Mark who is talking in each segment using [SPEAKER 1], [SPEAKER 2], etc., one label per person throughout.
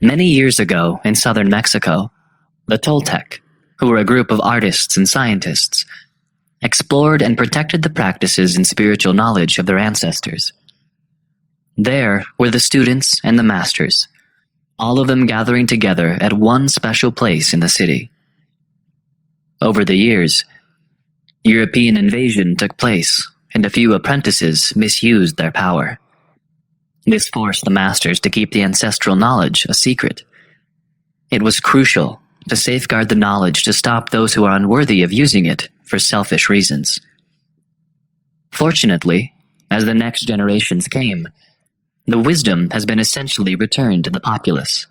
[SPEAKER 1] Many years ago in southern Mexico, the Toltec, who were a group of artists and scientists, explored and protected the practices and spiritual knowledge of their ancestors. There were the students and the masters, all of them gathering together at one special place in the city. Over the years, European invasion took place, and a few apprentices misused their power. This forced the masters to keep the ancestral knowledge a secret. It was crucial to safeguard the knowledge to stop those who are unworthy of using it for selfish reasons. Fortunately, as the next generations came, the wisdom has been essentially returned to the populace.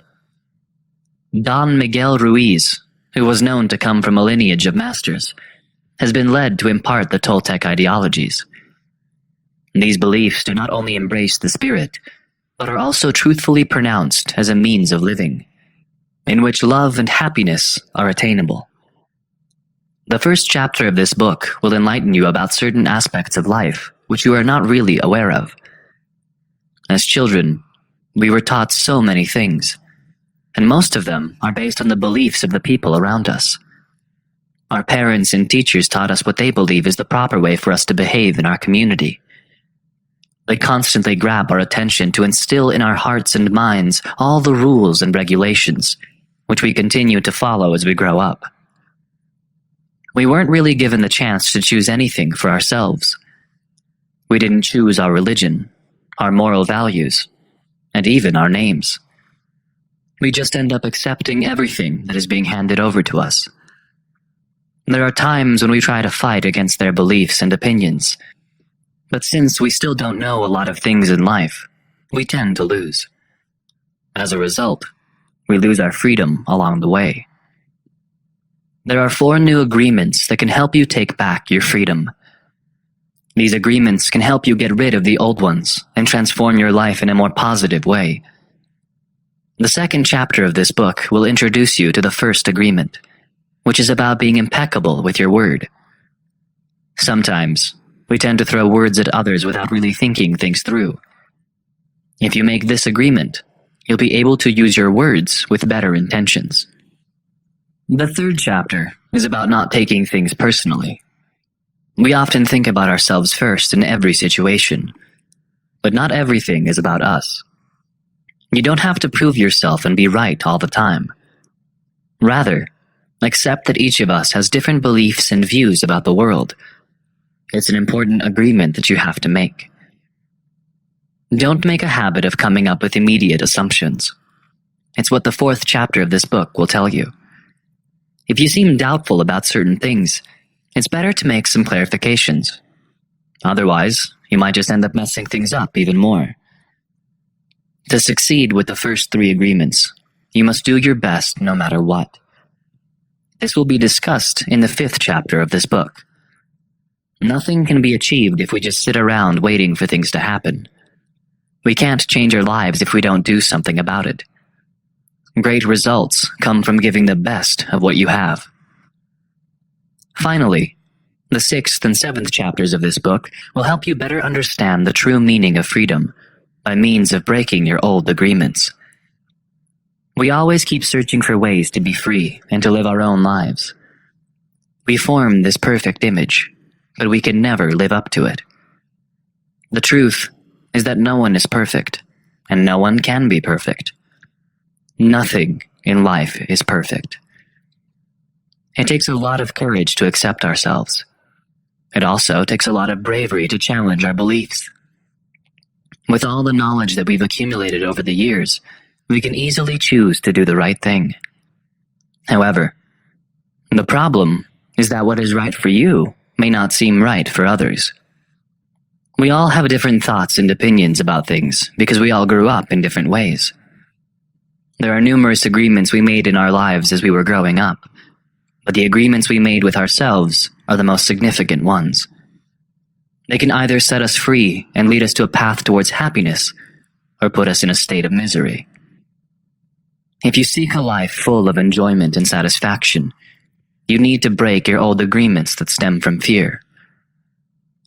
[SPEAKER 1] Don Miguel Ruiz, who was known to come from a lineage of masters, has been led to impart the Toltec ideologies. These beliefs do not only embrace the spirit, but are also truthfully pronounced as a means of living, in which love and happiness are attainable. The first chapter of this book will enlighten you about certain aspects of life which you are not really aware of. As children, we were taught so many things, and most of them are based on the beliefs of the people around us. Our parents and teachers taught us what they believe is the proper way for us to behave in our community. They constantly grab our attention to instill in our hearts and minds all the rules and regulations, which we continue to follow as we grow up. We weren't really given the chance to choose anything for ourselves. We didn't choose our religion, our moral values, and even our names. We just end up accepting everything that is being handed over to us. There are times when we try to fight against their beliefs and opinions, but since we still don't know a lot of things in life, we tend to lose. As a result, we lose our freedom along the way. There are 4 new agreements that can help you take back your freedom. These agreements can help you get rid of the old ones and transform your life in a more positive way. The second chapter of this book will introduce you to the first agreement, which is about being impeccable with your word. Sometimes, we tend to throw words at others without really thinking things through. If you make this agreement, you'll be able to use your words with better intentions. The third chapter is about not taking things personally. We often think about ourselves first in every situation, but not everything is about us. You don't have to prove yourself and be right all the time. Rather, accept that each of us has different beliefs and views about the world. It's an important agreement that you have to make. Don't make a habit of coming up with immediate assumptions. It's what the 4th chapter of this book will tell you. If you seem doubtful about certain things, it's better to make some clarifications. Otherwise, you might just end up messing things up even more. To succeed with the first 3 agreements, you must do your best no matter what. This will be discussed in the 5th chapter of this book. Nothing can be achieved if we just sit around waiting for things to happen. We can't change our lives if we don't do something about it. Great results come from giving the best of what you have. Finally, the 6th and 7th chapters of this book will help you better understand the true meaning of freedom by means of breaking your old agreements. We always keep searching for ways to be free and to live our own lives. We form this perfect image, but we can never live up to it. The truth is that no one is perfect, and no one can be perfect. Nothing in life is perfect. It takes a lot of courage to accept ourselves. It also takes a lot of bravery to challenge our beliefs. With all the knowledge that we've accumulated over the years, we can easily choose to do the right thing. However, the problem is that what is right for you may not seem right for others. We all have different thoughts and opinions about things because we all grew up in different ways. There are numerous agreements we made in our lives as we were growing up, but the agreements we made with ourselves are the most significant ones. They can either set us free and lead us to a path towards happiness, or put us in a state of misery. If you seek a life full of enjoyment and satisfaction, you need to break your old agreements that stem from fear.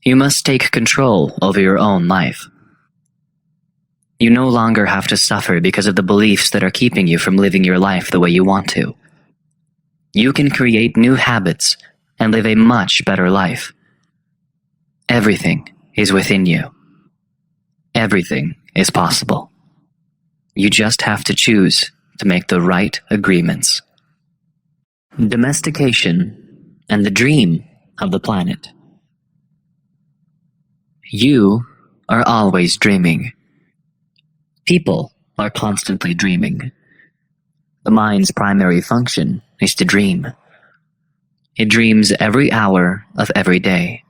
[SPEAKER 1] You must take control over your own life. You no longer have to suffer because of the beliefs that are keeping you from living your life the way you want to. You can create new habits and live a much better life. Everything is within you. Everything is possible. You just have to choose to make the right agreements. Domestication and the dream of the planet. You are always dreaming. People are constantly dreaming. The mind's primary function is to dream. It dreams every hour of every day.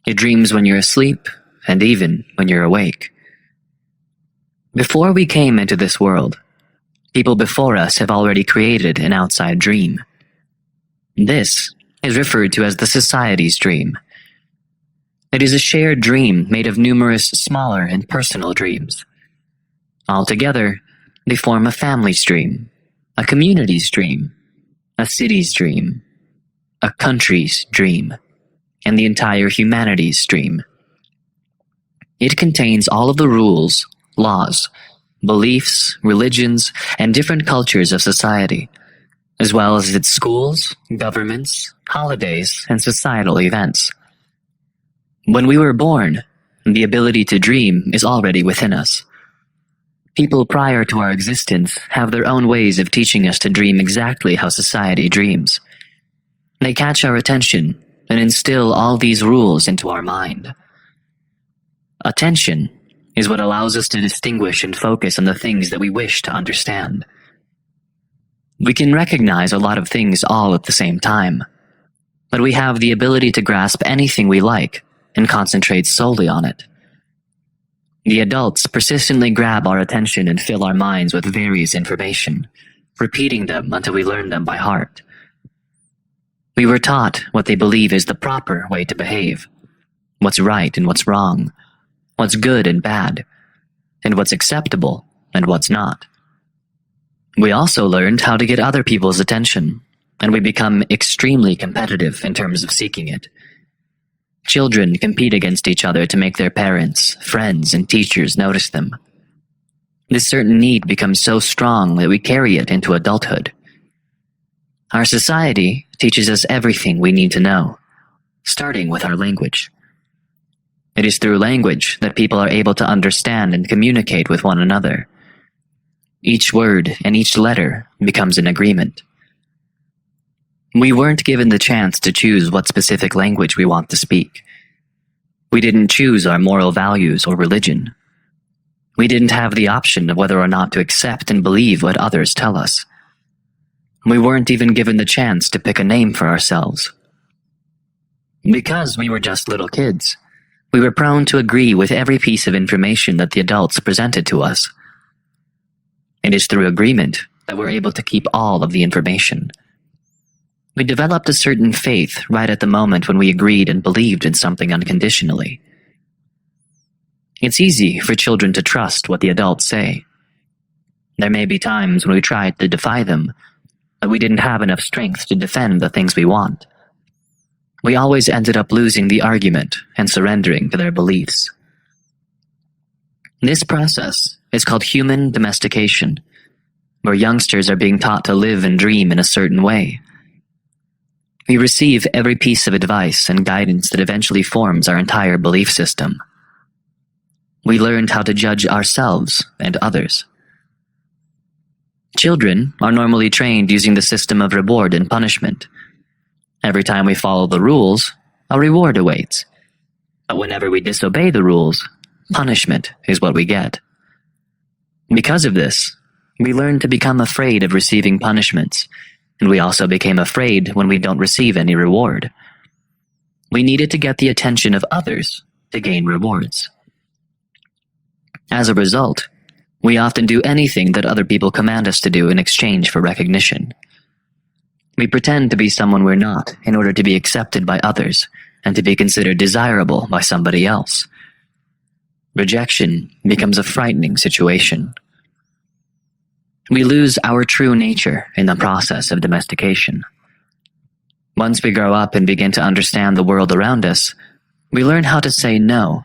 [SPEAKER 1] It dreams when you're asleep and even when you're awake. Before we came into this world, people before us have already created an outside dream. This is referred to as the society's dream. It is a shared dream made of numerous smaller and personal dreams. Altogether, they form a family's dream, a community's dream, a city's dream, a country's dream, and the entire humanity's dream. It contains all of the rules, laws, beliefs, religions, and different cultures of society, as well as its schools, governments, holidays, and societal events. When we were born, the ability to dream is already within us. People prior to our existence have their own ways of teaching us to dream exactly how society dreams. They catch our attention and instill all these rules into our mind. Attention is what allows us to distinguish and focus on the things that we wish to understand. We can recognize a lot of things all at the same time, but we have the ability to grasp anything we like and concentrate solely on it. The adults persistently grab our attention and fill our minds with various information, repeating them until we learn them by heart. We were taught what they believe is the proper way to behave, what's right and what's wrong, what's good and bad, and what's acceptable and what's not. We also learned how to get other people's attention, and we become extremely competitive in terms of seeking it. Children compete against each other to make their parents, friends, and teachers notice them. This certain need becomes so strong that we carry it into adulthood. Our society teaches us everything we need to know, starting with our language. It is through language that people are able to understand and communicate with one another. Each word and each letter becomes an agreement. We weren't given the chance to choose what specific language we want to speak. We didn't choose our moral values or religion. We didn't have the option of whether or not to accept and believe what others tell us. We weren't even given the chance to pick a name for ourselves. Because we were just little kids, we were prone to agree with every piece of information that the adults presented to us. It is through agreement that we're able to keep all of the information. We developed a certain faith right at the moment when we agreed and believed in something unconditionally. It's easy for children to trust what the adults say. There may be times when we tried to defy them, but we didn't have enough strength to defend the things we want. We always ended up losing the argument and surrendering to their beliefs. This process is called human domestication, where youngsters are being taught to live and dream in a certain way. We receive every piece of advice and guidance that eventually forms our entire belief system. We learned how to judge ourselves and others. Children are normally trained using the system of reward and punishment. Every time we follow the rules, a reward awaits. But whenever we disobey the rules, punishment is what we get. Because of this, we learn to become afraid of receiving punishments, and we also became afraid when we don't receive any reward. We needed to get the attention of others to gain rewards. As a result, we often do anything that other people command us to do in exchange for recognition. We pretend to be someone we're not in order to be accepted by others and to be considered desirable by somebody else. Rejection becomes a frightening situation. We lose our true nature in the process of domestication. Once we grow up and begin to understand the world around us, we learn how to say no.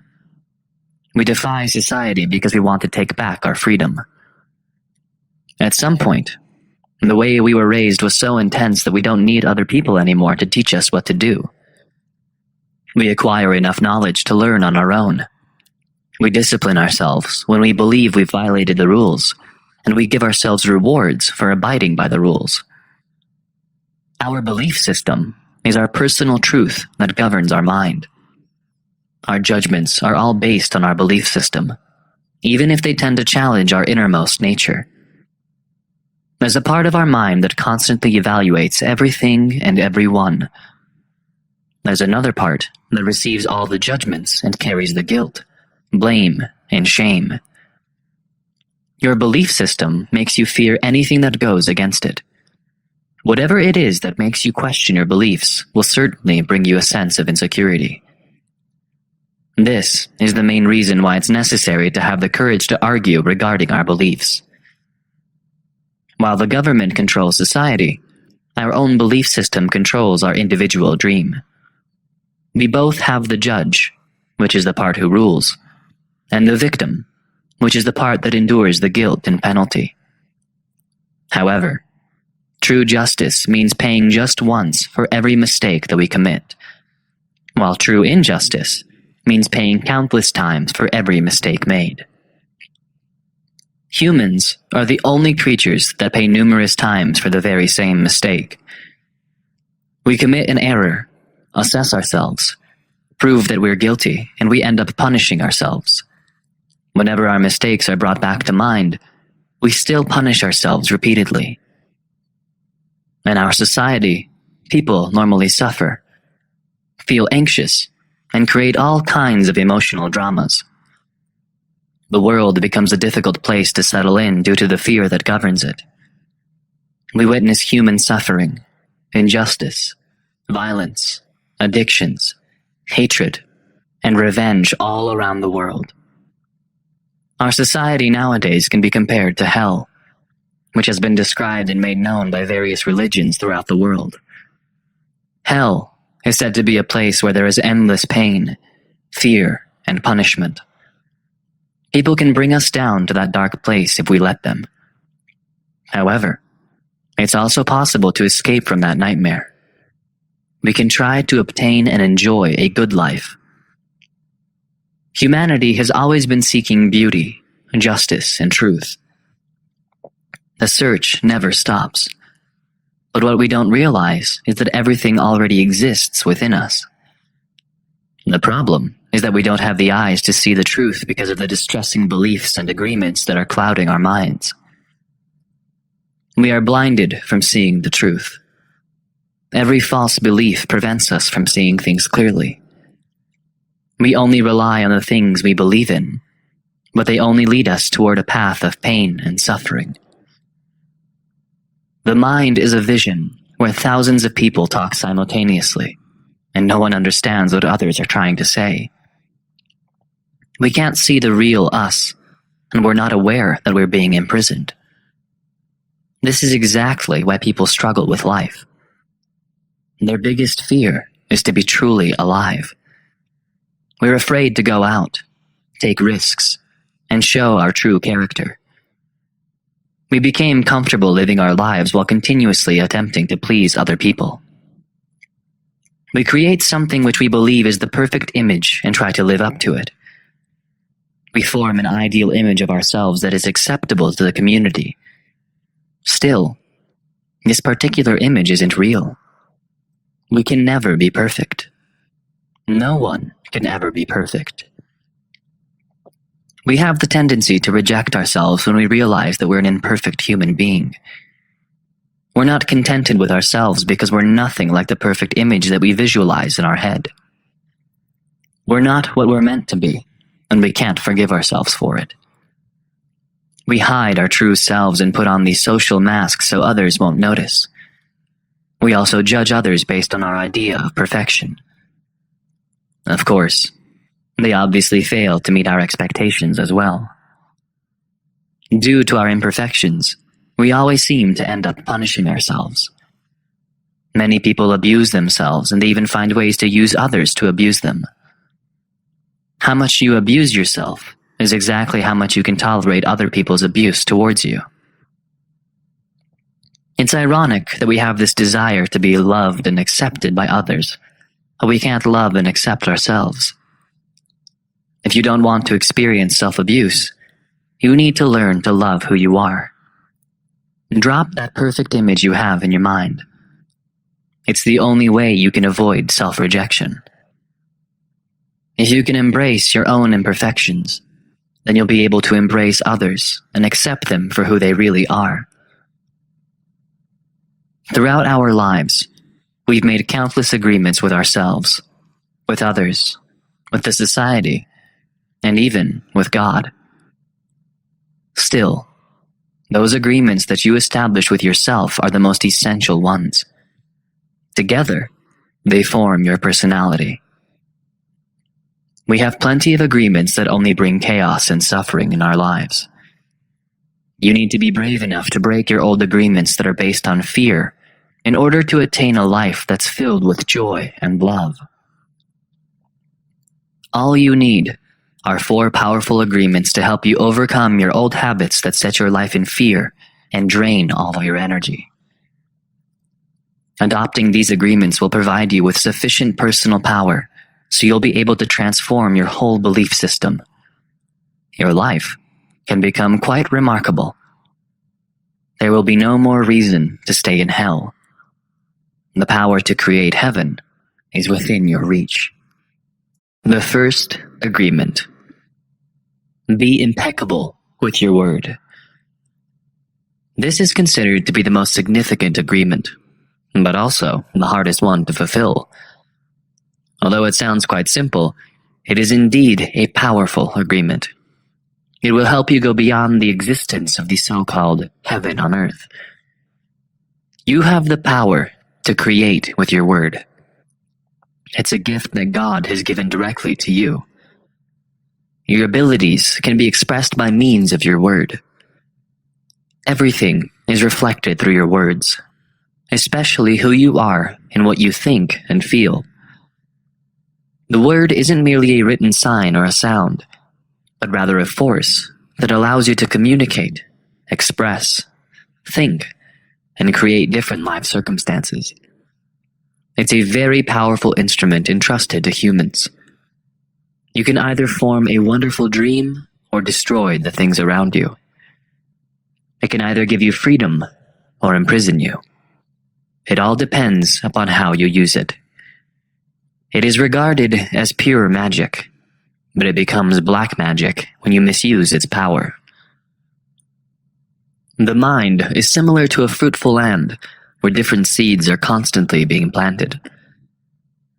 [SPEAKER 1] We defy society because we want to take back our freedom. At some point, the way we were raised was so intense that we don't need other people anymore to teach us what to do. We acquire enough knowledge to learn on our own. We discipline ourselves when we believe we've violated the rules, and we give ourselves rewards for abiding by the rules. Our belief system is our personal truth that governs our mind. Our judgments are all based on our belief system, even if they tend to challenge our innermost nature. There's a part of our mind that constantly evaluates everything and everyone. There's another part that receives all the judgments and carries the guilt, blame, and shame. Your belief system makes you fear anything that goes against it. Whatever it is that makes you question your beliefs will certainly bring you a sense of insecurity. This is the main reason why it's necessary to have the courage to argue regarding our beliefs. While the government controls society, our own belief system controls our individual dream. We both have the judge, which is the part who rules, and the victim, which is the part that endures the guilt and penalty. However, true justice means paying just once for every mistake that we commit, while true injustice means paying countless times for every mistake made. Humans are the only creatures that pay numerous times for the very same mistake. We commit an error, assess ourselves, prove that we're guilty, and we end up punishing ourselves. Whenever our mistakes are brought back to mind, we still punish ourselves repeatedly. In our society, people normally suffer, feel anxious, and create all kinds of emotional dramas. The world becomes a difficult place to settle in due to the fear that governs it. We witness human suffering, injustice, violence, addictions, hatred, and revenge all around the world. Our society nowadays can be compared to hell, which has been described and made known by various religions throughout the world. Hell is said to be a place where there is endless pain, fear, and punishment. People can bring us down to that dark place if we let them. However, it's also possible to escape from that nightmare. We can try to obtain and enjoy a good life. Humanity has always been seeking beauty, justice, and truth. The search never stops. But what we don't realize is that everything already exists within us. The problem is that we don't have the eyes to see the truth because of the distressing beliefs and agreements that are clouding our minds. We are blinded from seeing the truth. Every false belief prevents us from seeing things clearly. We only rely on the things we believe in, but they only lead us toward a path of pain and suffering. The mind is a vision where thousands of people talk simultaneously, and no one understands what others are trying to say. We can't see the real us, and we're not aware that we're being imprisoned. This is exactly why people struggle with life. Their biggest fear is to be truly alive. We're afraid to go out, take risks, and show our true character. We became comfortable living our lives while continuously attempting to please other people. We create something which we believe is the perfect image and try to live up to it. We form an ideal image of ourselves that is acceptable to the community. Still, this particular image isn't real. We can never be perfect. No one can ever be perfect. We have the tendency to reject ourselves when we realize that we're an imperfect human being. We're not contented with ourselves because we're nothing like the perfect image that we visualize in our head. We're not what we're meant to be, and we can't forgive ourselves for it. We hide our true selves and put on these social masks so others won't notice. We also judge others based on our idea of perfection. Of course, they obviously fail to meet our expectations as well. Due to our imperfections, we always seem to end up punishing ourselves. Many people abuse themselves and they even find ways to use others to abuse them. How much you abuse yourself is exactly how much you can tolerate other people's abuse towards you. It's ironic that we have this desire to be loved and accepted by others, but we can't love and accept ourselves. If you don't want to experience self-abuse, you need to learn to love who you are. Drop that perfect image you have in your mind. It's the only way you can avoid self-rejection. If you can embrace your own imperfections, then you'll be able to embrace others and accept them for who they really are. Throughout our lives, we've made countless agreements with ourselves, with others, with the society, and even with God. Still, those agreements that you establish with yourself are the most essential ones. Together, they form your personality. We have plenty of agreements that only bring chaos and suffering in our lives. You need to be brave enough to break your old agreements that are based on fear in order to attain a life that's filled with joy and love. All you need are 4 powerful agreements to help you overcome your old habits that set your life in fear and drain all of your energy. Adopting these agreements will provide you with sufficient personal power so you'll be able to transform your whole belief system. Your life can become quite remarkable. There will be no more reason to stay in hell. The power to create heaven is within your reach. The first agreement. Be impeccable with your word. This is considered to be the most significant agreement, but also the hardest one to fulfill. Although it sounds quite simple, it is indeed a powerful agreement. It will help you go beyond the existence of the so-called heaven on earth. You have the power to create with your word. It's a gift that God has given directly to you. Your abilities can be expressed by means of your word. Everything is reflected through your words, especially who you are and what you think and feel. The word isn't merely a written sign or a sound, but rather a force that allows you to communicate, express, think, and create different life circumstances. It's a very powerful instrument entrusted to humans. You can either form a wonderful dream or destroy the things around you. It can either give you freedom or imprison you. It all depends upon how you use it. It is regarded as pure magic, but it becomes black magic when you misuse its power. The mind is similar to a fruitful land where different seeds are constantly being planted.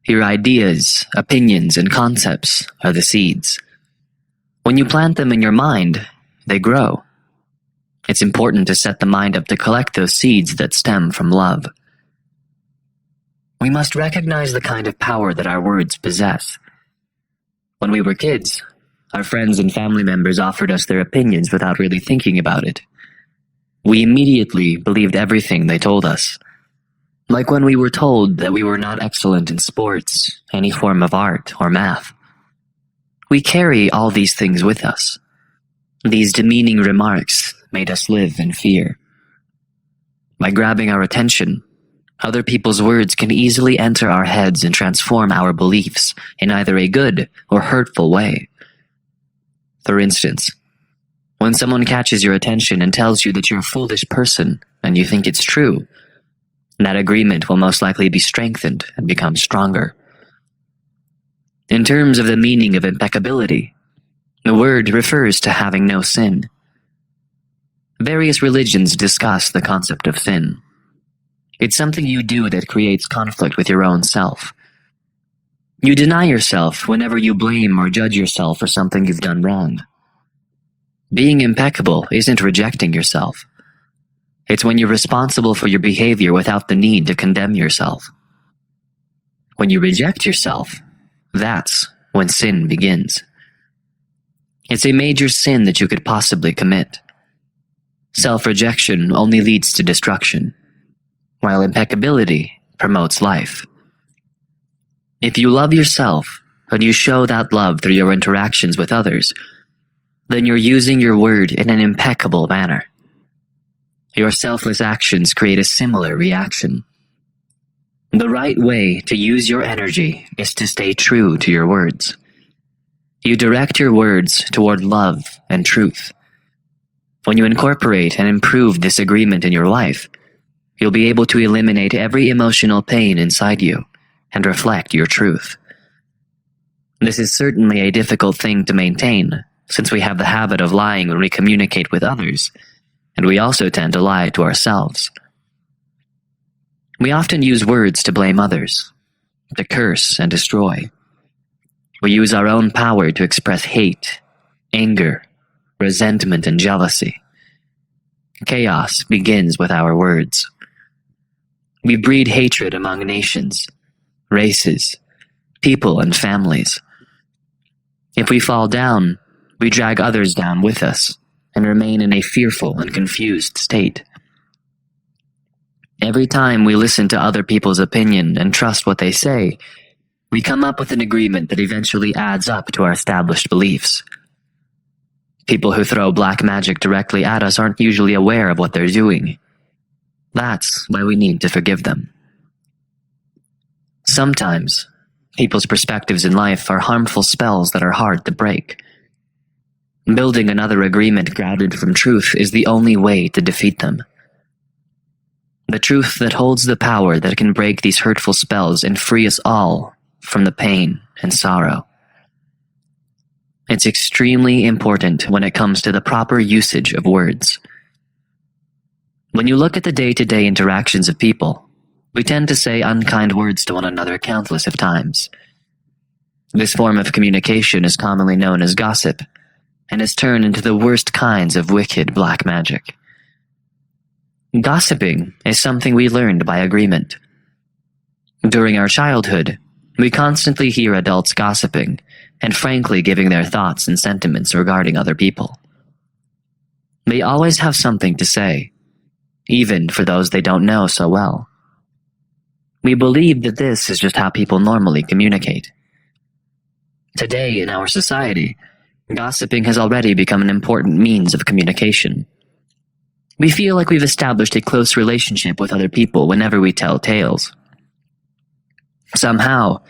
[SPEAKER 1] Your ideas, opinions, and concepts are the seeds. When you plant them in your mind, they grow. It's important to set the mind up to collect those seeds that stem from love. We must recognize the kind of power that our words possess. When we were kids, our friends and family members offered us their opinions without really thinking about it. We immediately believed everything they told us. Like when we were told that we were not excellent in sports, any form of art, or math. We carry all these things with us. These demeaning remarks made us live in fear. By grabbing our attention, other people's words can easily enter our heads and transform our beliefs in either a good or hurtful way. For instance, when someone catches your attention and tells you that you're a foolish person and you think it's true, that agreement will most likely be strengthened and become stronger. In terms of the meaning of impeccability, the word refers to having no sin. Various religions discuss the concept of sin. It's something you do that creates conflict with your own self. You deny yourself whenever you blame or judge yourself for something you've done wrong. Being impeccable isn't rejecting yourself. It's when you're responsible for your behavior without the need to condemn yourself. When you reject yourself, that's when sin begins. It's a major sin that you could possibly commit. Self-rejection only leads to destruction, while impeccability promotes life. If you love yourself, when you show that love through your interactions with others, then you're using your word in an impeccable manner. Your selfless actions create a similar reaction. The right way to use your energy is to stay true to your words. You direct your words toward love and truth. When you incorporate and improve this agreement in your life, you'll be able to eliminate every emotional pain inside you and reflect your truth. This is certainly a difficult thing to maintain, since we have the habit of lying when we communicate with others, and we also tend to lie to ourselves. We often use words to blame others, to curse and destroy. We use our own power to express hate, anger, resentment, and jealousy. Chaos begins with our words. We breed hatred among nations, races, people, and families. If we fall down, we drag others down with us and remain in a fearful and confused state. Every time we listen to other people's opinion and trust what they say, we come up with an agreement that eventually adds up to our established beliefs. People who throw black magic directly at us aren't usually aware of what they're doing. That's why we need to forgive them. Sometimes, people's perspectives in life are harmful spells that are hard to break. Building another agreement grounded from truth is the only way to defeat them. The truth that holds the power that can break these hurtful spells and free us all from the pain and sorrow. It's extremely important when it comes to the proper usage of words. When you look at the day-to-day interactions of people, we tend to say unkind words to one another countless of times. This form of communication is commonly known as gossip, and has turned into the worst kinds of wicked black magic. Gossiping is something we learned by agreement. During our childhood, we constantly hear adults gossiping and frankly giving their thoughts and sentiments regarding other people. They always have something to say, even for those they don't know so well. We believe that this is just how people normally communicate. Today in our society, gossiping has already become an important means of communication. We feel like we've established a close relationship with other people whenever we tell tales. Somehow,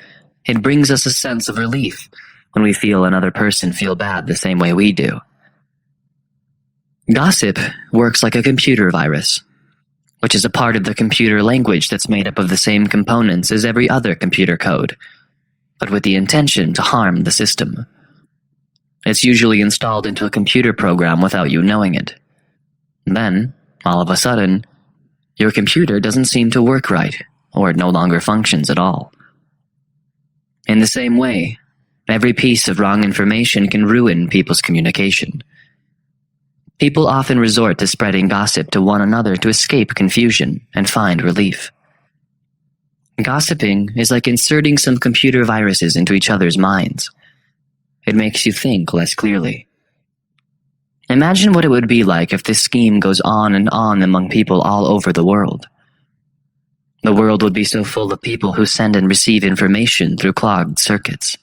[SPEAKER 1] it brings us a sense of relief when we feel another person feel bad the same way we do. Gossip works like a computer virus, which is a part of the computer language that's made up of the same components as every other computer code, but with the intention to harm the system. It's usually installed into a computer program without you knowing it. Then, all of a sudden, your computer doesn't seem to work right, or it no longer functions at all. In the same way, every piece of wrong information can ruin people's communication. People often resort to spreading gossip to one another to escape confusion and find relief. Gossiping is like inserting some computer viruses into each other's minds. It makes you think less clearly. Imagine what it would be like if this scheme goes on and on among people all over the world. The world would be so full of people who send and receive information through clogged circuits.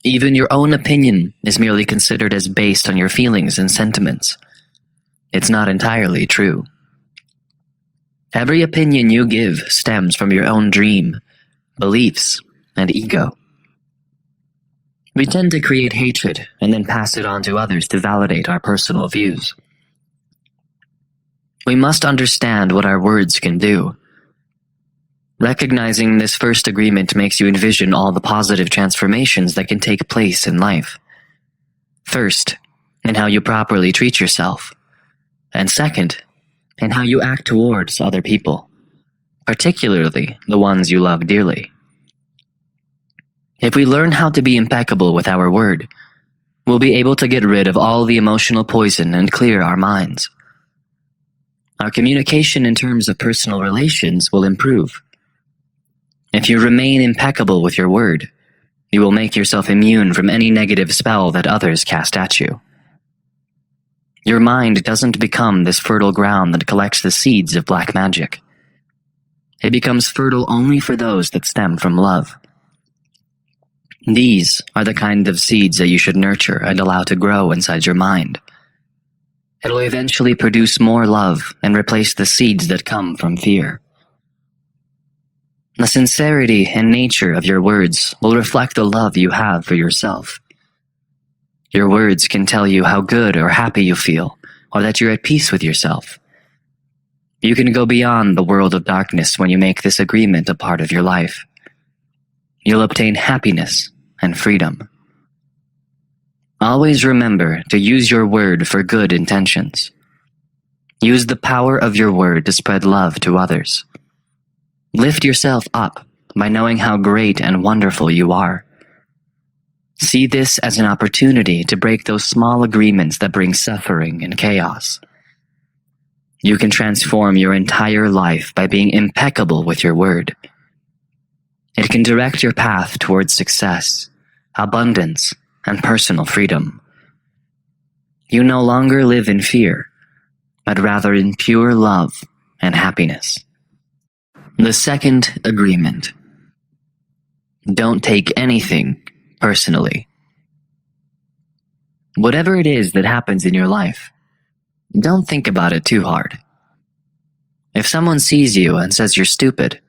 [SPEAKER 1] Even your own opinion is merely considered as based on your feelings and sentiments. It's not entirely true. Every opinion you give stems from your own dream, beliefs, and ego. We tend to create hatred and then pass it on to others to validate our personal views. We must understand what our words can do. Recognizing this first agreement makes you envision all the positive transformations that can take place in life. First, in how you properly treat yourself. And second, in how you act towards other people, particularly the ones you love dearly. If we learn how to be impeccable with our word, we'll be able to get rid of all the emotional poison and clear our minds. Our communication in terms of personal relations will improve. If you remain impeccable with your word, you will make yourself immune from any negative spell that others cast at you. Your mind doesn't become this fertile ground that collects the seeds of black magic. It becomes fertile only for those that stem from love. These are the kind of seeds that you should nurture and allow to grow inside your mind. It'll eventually produce more love and replace the seeds that come from fear. The sincerity and nature of your words will reflect the love you have for yourself. Your words can tell you how good or happy you feel, or that you're at peace with yourself. You can go beyond the world of darkness when you make this agreement a part of your life. You'll obtain happiness and freedom. Always remember to use your word for good intentions. Use the power of your word to spread love to others. Lift yourself up by knowing how great and wonderful you are. See this as an opportunity to break those small agreements that bring suffering and chaos. You can transform your entire life by being impeccable with your word. It can direct your path towards success, abundance, and personal freedom. You no longer live in fear, but rather in pure love and happiness. The second agreement. Don't take anything personally. Whatever it is that happens in your life, don't think about it too hard. If someone sees you and says you're stupid,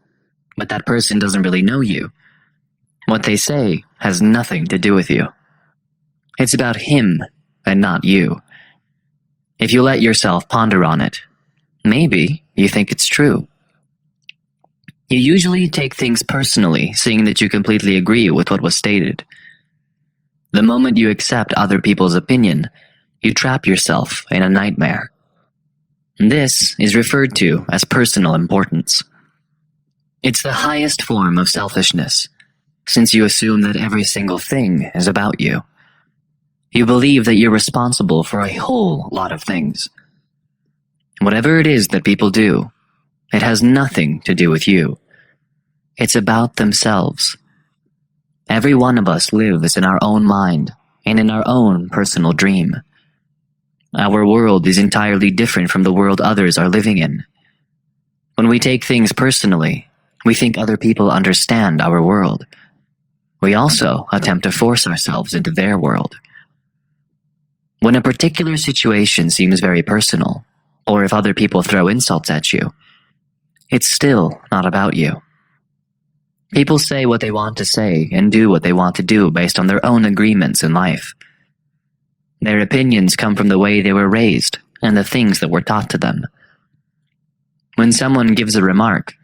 [SPEAKER 1] but that person doesn't really know you, what they say has nothing to do with you. It's about him and not you. If you let yourself ponder on it, maybe you think it's true. You usually take things personally, seeing that you completely agree with what was stated. The moment you accept other people's opinion, you trap yourself in a nightmare. This is referred to as personal importance. It's the highest form of selfishness, since you assume that every single thing is about you. You believe that you're responsible for a whole lot of things. Whatever it is that people do, it has nothing to do with you. It's about themselves. Every one of us lives in our own mind and in our own personal dream. Our world is entirely different from the world others are living in. When we take things personally, we think other people understand our world. We also attempt to force ourselves into their world. When a particular situation seems very personal, or if other people throw insults at you, it's still not about you. People say what they want to say and do what they want to do based on their own agreements in life. Their opinions come from the way they were raised and the things that were taught to them. When someone gives a remark,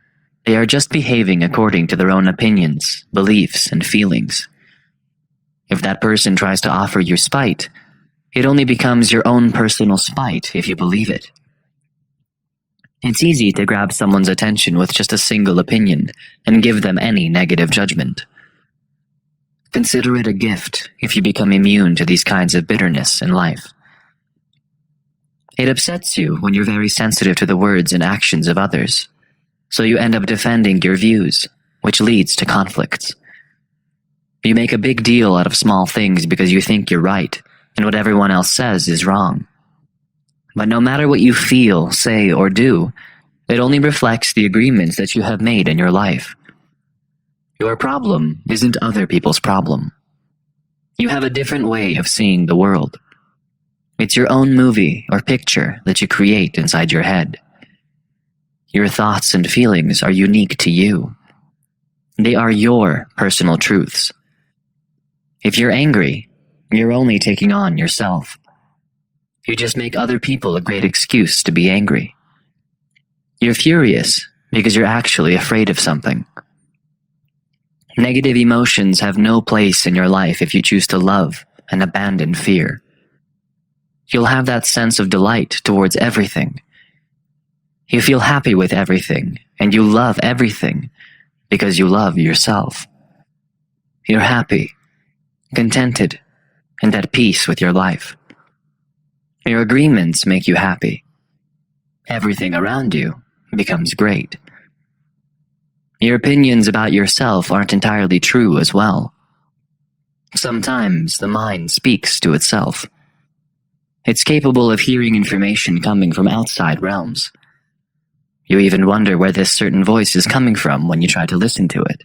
[SPEAKER 1] they are just behaving according to their own opinions, beliefs, and feelings. If that person tries to offer you spite, it only becomes your own personal spite if you believe it. It's easy to grab someone's attention with just a single opinion and give them any negative judgment. Consider it a gift if you become immune to these kinds of bitterness in life. It upsets you when you're very sensitive to the words and actions of others, so you end up defending your views, which leads to conflicts. You make a big deal out of small things because you think you're right, and what everyone else says is wrong. But no matter what you feel, say, or do, it only reflects the agreements that you have made in your life. Your problem isn't other people's problem. You have a different way of seeing the world. It's your own movie or picture that you create inside your head. Your thoughts and feelings are unique to you. They are your personal truths. If you're angry, you're only taking on yourself. You just make other people a great excuse to be angry. You're furious because you're actually afraid of something. Negative emotions have no place in your life if you choose to love and abandon fear. You'll have that sense of delight towards everything. You feel happy with everything, and you love everything because you love yourself. You're happy, contented, and at peace with your life. Your agreements make you happy. Everything around you becomes great. Your opinions about yourself aren't entirely true as well. Sometimes the mind speaks to itself. It's capable of hearing information coming from outside realms. You even wonder where this certain voice is coming from when you try to listen to it.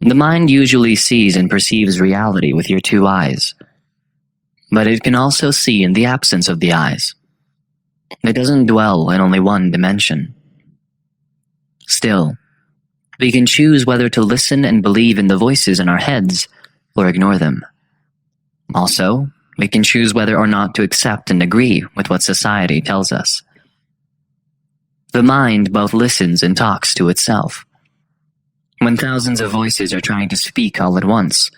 [SPEAKER 1] The mind usually sees and perceives reality with your two eyes, but it can also see in the absence of the eyes. It doesn't dwell in only one dimension. Still, we can choose whether to listen and believe in the voices in our heads or ignore them. Also, we can choose whether or not to accept and agree with what society tells us. The mind both listens and talks to itself. When thousands of voices are trying to speak all at once,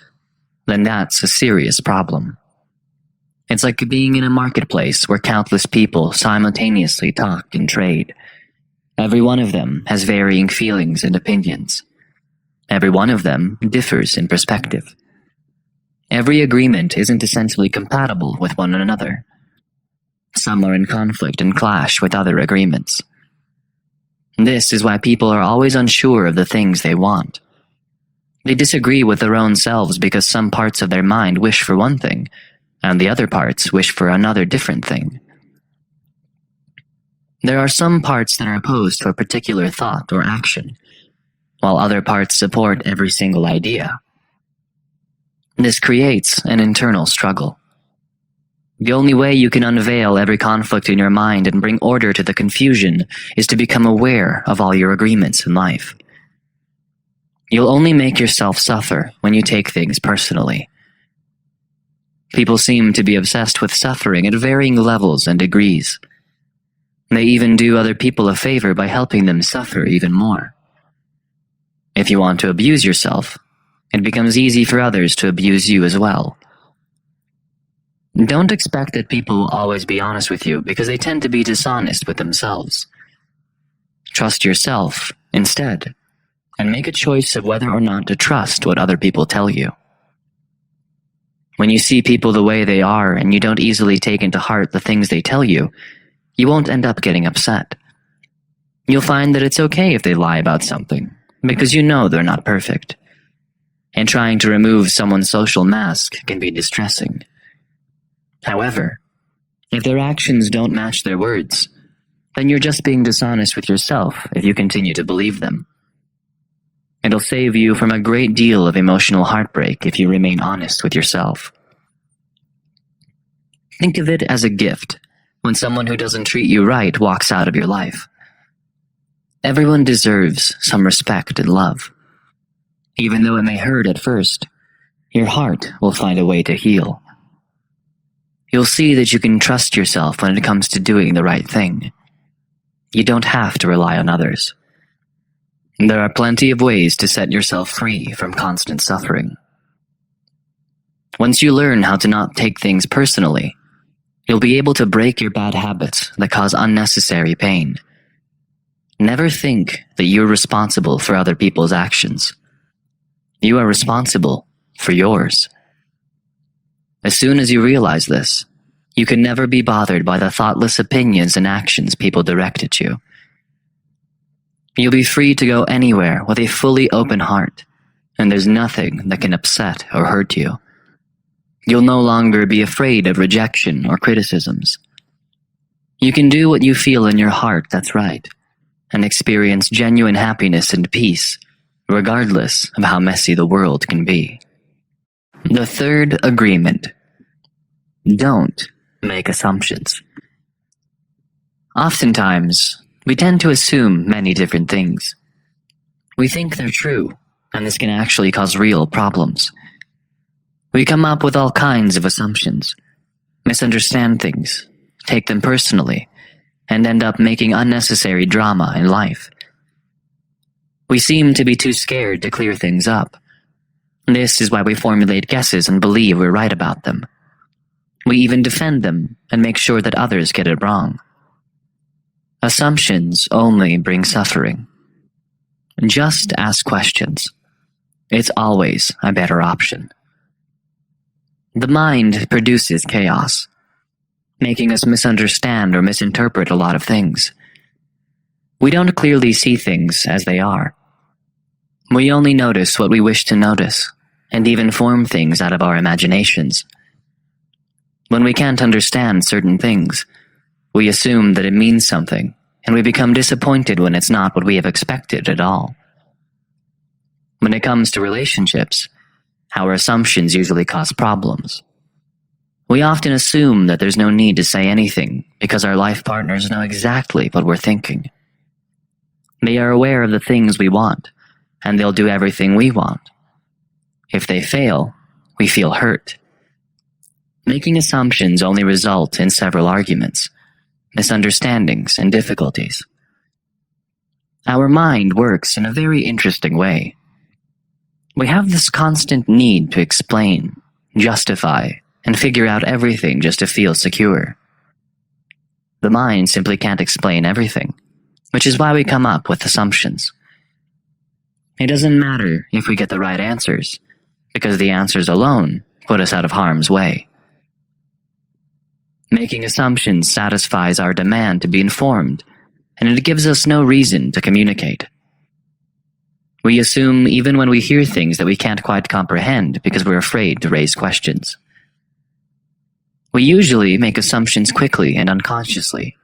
[SPEAKER 1] then that's a serious problem. It's like being in a marketplace where countless people simultaneously talk and trade. Every one of them has varying feelings and opinions. Every one of them differs in perspective. Every agreement isn't essentially compatible with one another. Some are in conflict and clash with other agreements. This is why people are always unsure of the things they want. They disagree with their own selves because some parts of their mind wish for one thing, and the other parts wish for another different thing. There are some parts that are opposed to a particular thought or action, while other parts support every single idea. This creates an internal struggle. The only way you can unveil every conflict in your mind and bring order to the confusion is to become aware of all your agreements in life. You'll only make yourself suffer when you take things personally. People seem to be obsessed with suffering at varying levels and degrees. They even do other people a favor by helping them suffer even more. If you want to abuse yourself, it becomes easy for others to abuse you as well. Don't expect that people will always be honest with you because they tend to be dishonest with themselves. Trust yourself instead, and make a choice of whether or not to trust what other people tell you. When you see people the way they are and you don't easily take into heart the things they tell you, you won't end up getting upset. You'll find that it's okay if they lie about something, because you know they're not perfect. And trying to remove someone's social mask can be distressing. However, if their actions don't match their words, then you're just being dishonest with yourself if you continue to believe them. It'll save you from a great deal of emotional heartbreak if you remain honest with yourself. Think of it as a gift when someone who doesn't treat you right walks out of your life. Everyone deserves some respect and love. Even though it may hurt at first, your heart will find a way to heal. You'll see that you can trust yourself when it comes to doing the right thing. You don't have to rely on others. There are plenty of ways to set yourself free from constant suffering. Once you learn how to not take things personally, you'll be able to break your bad habits that cause unnecessary pain. Never think that you're responsible for other people's actions. You are responsible for yours. As soon as you realize this, you can never be bothered by the thoughtless opinions and actions people direct at you. You'll be free to go anywhere with a fully open heart, and there's nothing that can upset or hurt you. You'll no longer be afraid of rejection or criticisms. You can do what you feel in your heart that's right, and experience genuine happiness and peace, regardless of how messy the world can be. The third agreement: don't make assumptions. Oftentimes, we tend to assume many different things. We think they're true, and this can actually cause real problems. We come up with all kinds of assumptions, misunderstand things, take them personally, and end up making unnecessary drama in life. We seem to be too scared to clear things up. This is why we formulate guesses and believe we're right about them. We even defend them and make sure that others get it wrong. Assumptions only bring suffering. Just ask questions. It's always a better option. The mind produces chaos, making us misunderstand or misinterpret a lot of things. We don't clearly see things as they are. We only notice what we wish to notice, and even form things out of our imaginations. When we can't understand certain things, we assume that it means something, and we become disappointed when it's not what we have expected at all. When it comes to relationships, our assumptions usually cause problems. We often assume that there's no need to say anything because our life partners know exactly what we're thinking. They are aware of the things we want, and they'll do everything we want. If they fail, we feel hurt. Making assumptions only result in several arguments, misunderstandings, and difficulties. Our mind works in a very interesting way. We have this constant need to explain, justify, and figure out everything just to feel secure. The mind simply can't explain everything, which is why we come up with assumptions. It doesn't matter if we get the right answers, because the answers alone put us out of harm's way. Making assumptions satisfies our demand to be informed, and it gives us no reason to communicate. We assume even when we hear things that we can't quite comprehend because we're afraid to raise questions. We usually make assumptions quickly and unconsciously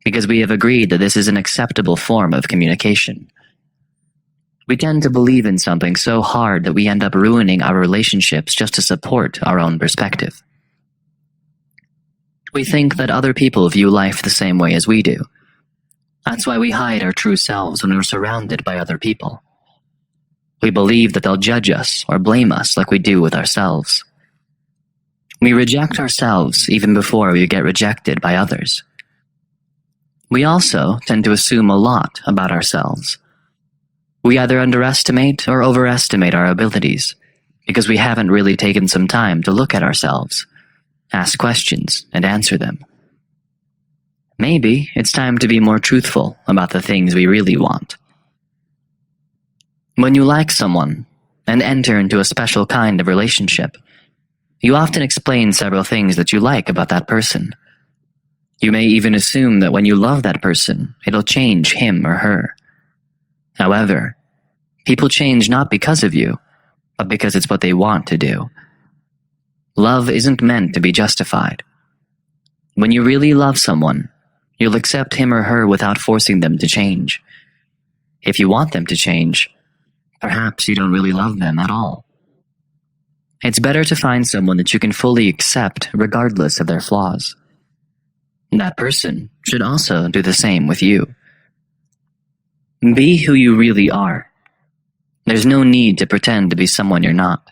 [SPEAKER 1] because we have agreed that this is an acceptable form of communication. We tend to believe in something so hard that we end up ruining our relationships just to support our own perspective. We think that other people view life the same way as we do. That's why we hide our true selves when we're surrounded by other people. We believe that they'll judge us or blame us like we do with ourselves. We reject ourselves even before we get rejected by others. We also tend to assume a lot about ourselves. We either underestimate or overestimate our abilities because we haven't really taken some time to look at ourselves, ask questions, and answer them. Maybe it's time to be more truthful about the things we really want. When you like someone and enter into a special kind of relationship, you often explain several things that you like about that person. You may even assume that when you love that person, it'll change him or her. However, people change not because of you, but because it's what they want to do. Love isn't meant to be justified. When you really love someone, you'll accept him or her without forcing them to change. If you want them to change, perhaps you don't really love them at all. It's better to find someone that you can fully accept regardless of their flaws. That person should also do the same with you. Be who you really are. There's no need to pretend to be someone you're not.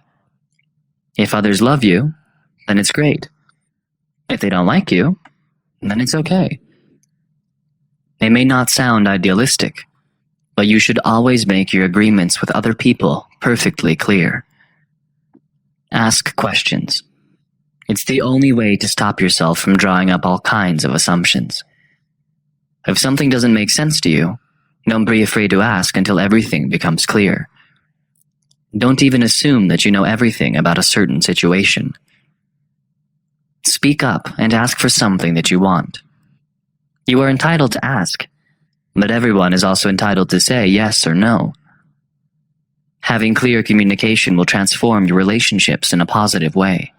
[SPEAKER 1] If others love you, then it's great. If they don't like you, then it's okay. It may not sound idealistic, but you should always make your agreements with other people perfectly clear. Ask questions. It's the only way to stop yourself from drawing up all kinds of assumptions. If something doesn't make sense to you, don't be afraid to ask until everything becomes clear. Don't even assume that you know everything about a certain situation. Speak up and ask for something that you want. You are entitled to ask, but everyone is also entitled to say yes or no. Having clear communication will transform your relationships in a positive way.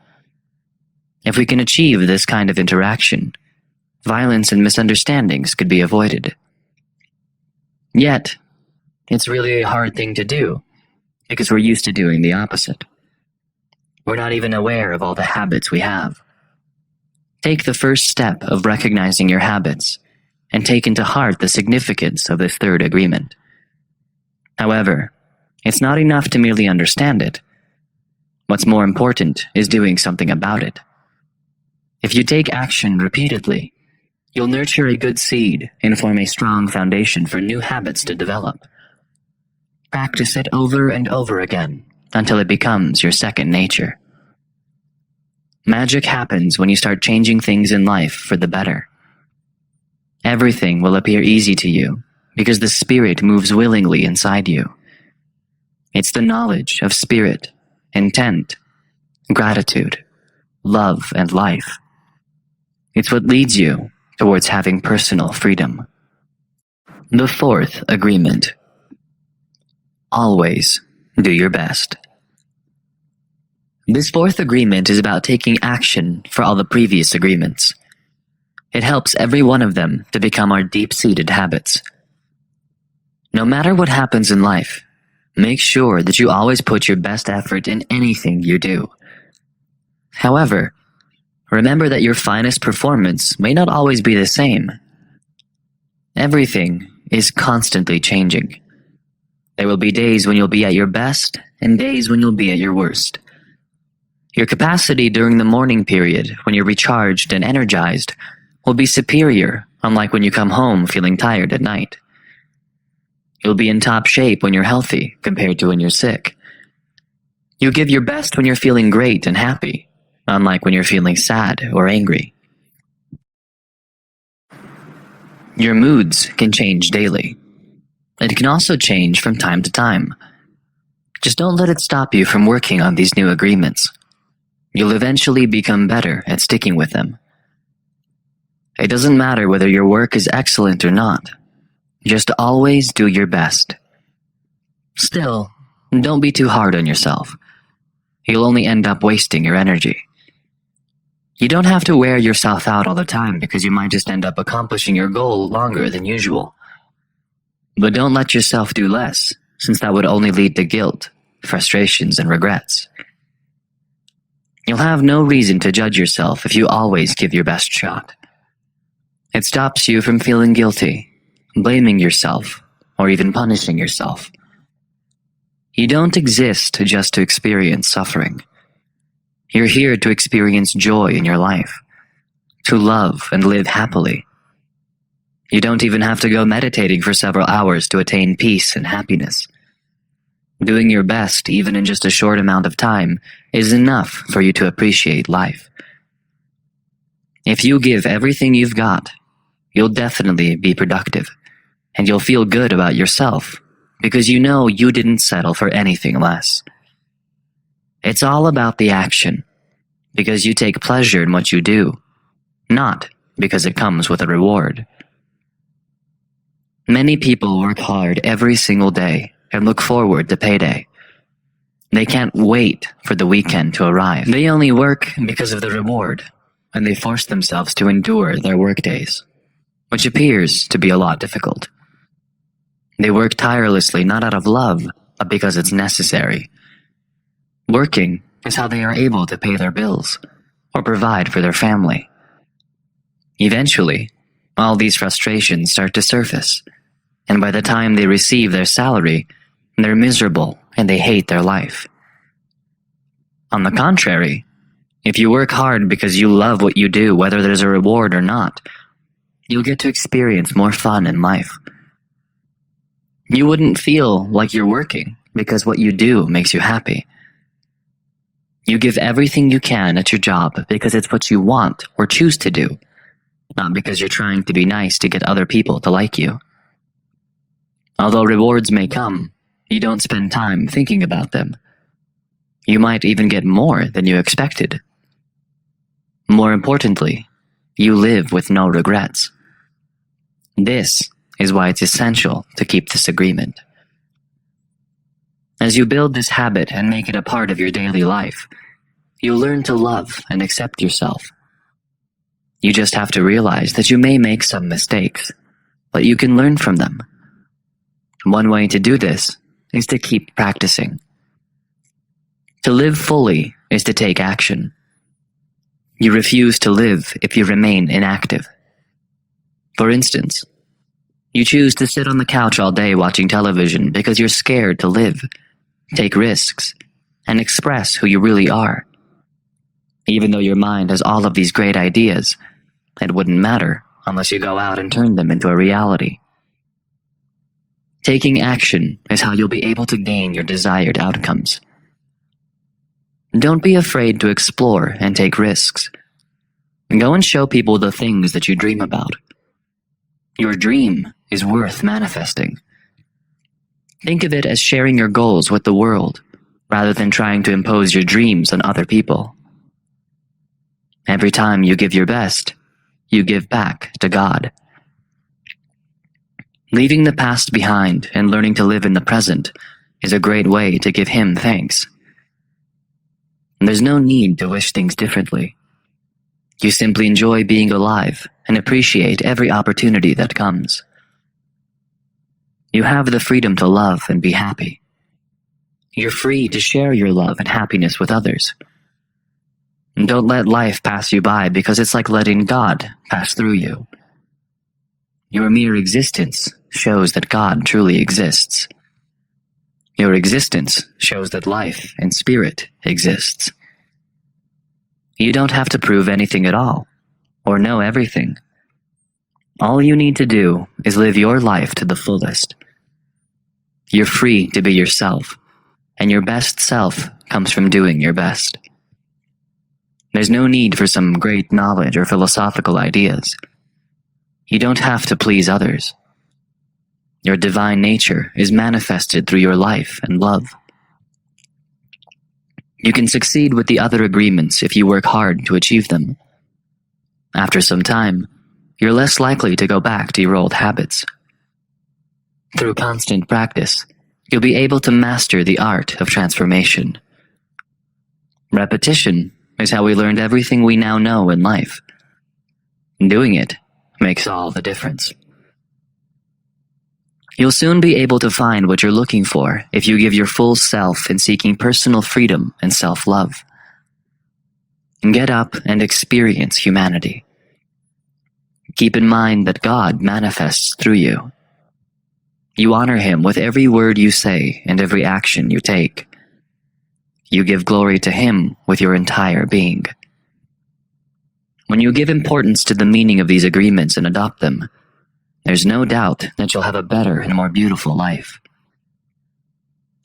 [SPEAKER 1] If we can achieve this kind of interaction, violence and misunderstandings could be avoided. Yet, it's really a hard thing to do because we're used to doing the opposite. We're not even aware of all the habits we have. Take the first step of recognizing your habits and take into heart the significance of this third agreement. However, it's not enough to merely understand it. What's more important is doing something about it. If you take action repeatedly, you'll nurture a good seed and form a strong foundation for new habits to develop. Practice it over and over again until it becomes your second nature. Magic happens when you start changing things in life for the better. Everything will appear easy to you because the Spirit moves willingly inside you. It's the knowledge of spirit, intent, gratitude, love, and life. It's what leads you towards having personal freedom. The fourth agreement. Always do your best. This fourth agreement is about taking action for all the previous agreements. It helps every one of them to become our deep-seated habits. No matter what happens in life, Make sure that you always put your best effort in anything you do. However, remember that your finest performance may not always be the same. Everything is constantly changing. There will be days when you'll be at your best and days when you'll be at your worst. Your capacity during the morning period, when you're recharged and energized, will be superior, unlike when you come home feeling tired at night. You'll be in top shape when you're healthy compared to when you're sick. You give your best when you're feeling great and happy, unlike when you're feeling sad or angry. Your moods can change daily. It can also change from time to time. Just don't let it stop you from working on these new agreements. You'll eventually become better at sticking with them. It doesn't matter whether your work is excellent or not. Just always do your best. Still, don't be too hard on yourself. You'll only end up wasting your energy. You don't have to wear yourself out all the time because you might just end up accomplishing your goal longer than usual. But don't let yourself do less, since that would only lead to guilt, frustrations, and regrets. You'll have no reason to judge yourself if you always give your best shot. It stops you from feeling guilty, blaming yourself, or even punishing yourself. You don't exist just to experience suffering. You're here to experience joy in your life, to love and live happily. You don't even have to go meditating for several hours to attain peace and happiness. Doing your best, even in just a short amount of time, is enough for you to appreciate life. If you give everything you've got, you'll definitely be productive, and you'll feel good about yourself because you know you didn't settle for anything less. It's all about the action, because you take pleasure in what you do, not because it comes with a reward. Many people work hard every single day and look forward to payday. They can't wait for the weekend to arrive. They only work because of the reward, and they force themselves to endure their workdays, which appears to be a lot difficult. They work tirelessly not out of love, but because it's necessary. Working is how they are able to pay their bills or provide for their family. Eventually, all these frustrations start to surface, and by the time they receive their salary, they're miserable and they hate their life. On the contrary, if you work hard because you love what you do, whether there's a reward or not, you'll get to experience more fun in life. You wouldn't feel like you're working because what you do makes you happy. You give everything you can at your job because it's what you want or choose to do, not because you're trying to be nice to get other people to like you. Although rewards may come, you don't spend time thinking about them. You might even get more than you expected. More importantly, you live with no regrets. This is why it's essential to keep this agreement. As you build this habit and make it a part of your daily life, you'll learn to love and accept yourself. You just have to realize that you may make some mistakes, but you can learn from them. One way to do this is to keep practicing. To live fully is to take action. You refuse to live if you remain inactive. For instance, you choose to sit on the couch all day watching television because you're scared to live, take risks, and express who you really are. Even though your mind has all of these great ideas, it wouldn't matter unless you go out and turn them into a reality. Taking action is how you'll be able to gain your desired outcomes. Don't be afraid to explore and take risks. Go and show people the things that you dream about. Your dream is worth manifesting. Think of it as sharing your goals with the world, rather than trying to impose your dreams on other people. Every time you give your best, you give back to God. Leaving the past behind and learning to live in the present is a great way to give Him thanks. There's no need to wish things differently. You simply enjoy being alive and appreciate every opportunity that comes. You have the freedom to love and be happy. You're free to share your love and happiness with others. And don't let life pass you by because it's like letting God pass through you. Your mere existence shows that God truly exists. Your existence shows that life and spirit exists. You don't have to prove anything at all, or know everything. All you need to do is live your life to the fullest. You're free to be yourself, and your best self comes from doing your best. There's no need for some great knowledge or philosophical ideas. You don't have to please others. Your divine nature is manifested through your life and love. You can succeed with the other agreements if you work hard to achieve them. After some time, you're less likely to go back to your old habits. Through constant practice, you'll be able to master the art of transformation. Repetition is how we learned everything we now know in life. Doing it makes all the difference. You'll soon be able to find what you're looking for if you give your full self in seeking personal freedom and self-love. Get up and experience humanity. Keep in mind that God manifests through you. You honor Him with every word you say and every action you take. You give glory to Him with your entire being. When you give importance to the meaning of these agreements and adopt them, there's no doubt that you'll have a better and more beautiful life.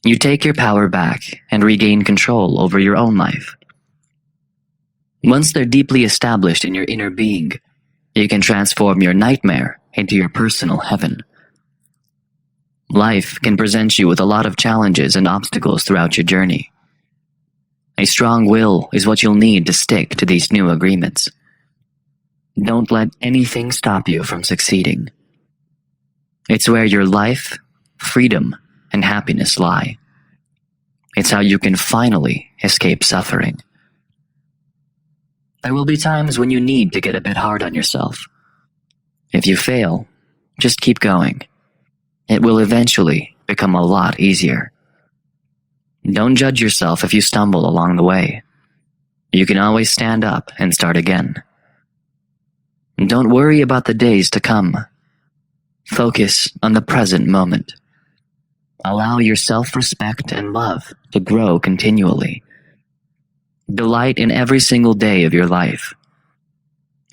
[SPEAKER 1] You take your power back and regain control over your own life. Once they're deeply established in your inner being, you can transform your nightmare into your personal heaven. Life can present you with a lot of challenges and obstacles throughout your journey. A strong will is what you'll need to stick to these new agreements. Don't let anything stop you from succeeding. It's where your life, freedom, and happiness lie. It's how you can finally escape suffering. There will be times when you need to get a bit hard on yourself. If you fail, just keep going. It will eventually become a lot easier. Don't judge yourself if you stumble along the way. You can always stand up and start again. Don't worry about the days to come. Focus on the present moment. Allow your self-respect and love to grow continually. Delight in every single day of your life.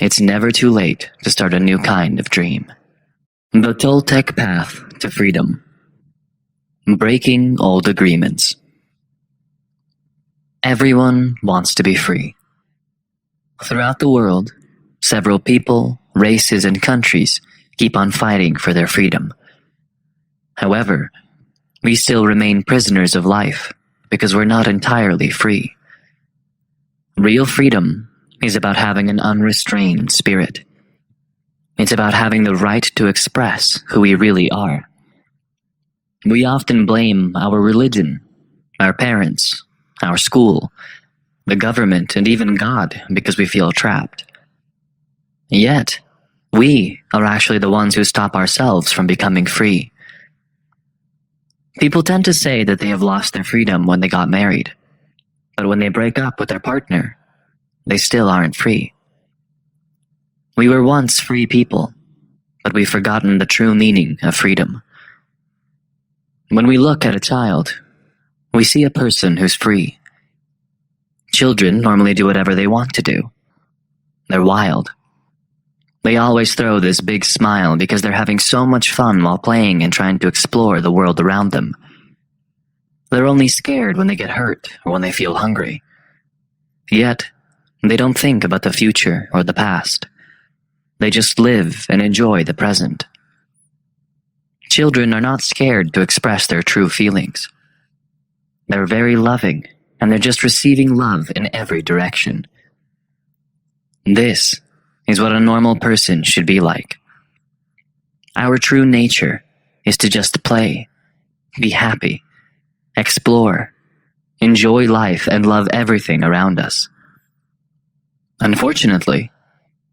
[SPEAKER 1] It's never too late to start a new kind of dream. The Toltec Path to Freedom. Breaking old agreements. Everyone wants to be free. Throughout the world, several people, races, and countries keep on fighting for their freedom. However, we still remain prisoners of life because we're not entirely free. Real freedom is about having an unrestrained spirit. It's about having the right to express who we really are. We often blame our religion, our parents, our school, the government, and even God because we feel trapped. Yet, we are actually the ones who stop ourselves from becoming free. People tend to say that they have lost their freedom when they got married, but when they break up with their partner, they still aren't free. We were once free people, but we've forgotten the true meaning of freedom. When we look at a child, we see a person who's free. Children normally do whatever they want to do. They're wild. They always throw this big smile because they're having so much fun while playing and trying to explore the world around them. They're only scared when they get hurt or when they feel hungry. Yet, they don't think about the future or the past. They just live and enjoy the present. Children are not scared to express their true feelings. They're very loving, and they're just receiving love in every direction. This is what a normal person should be like. Our true nature is to just play, be happy, explore, enjoy life, and love everything around us. Unfortunately,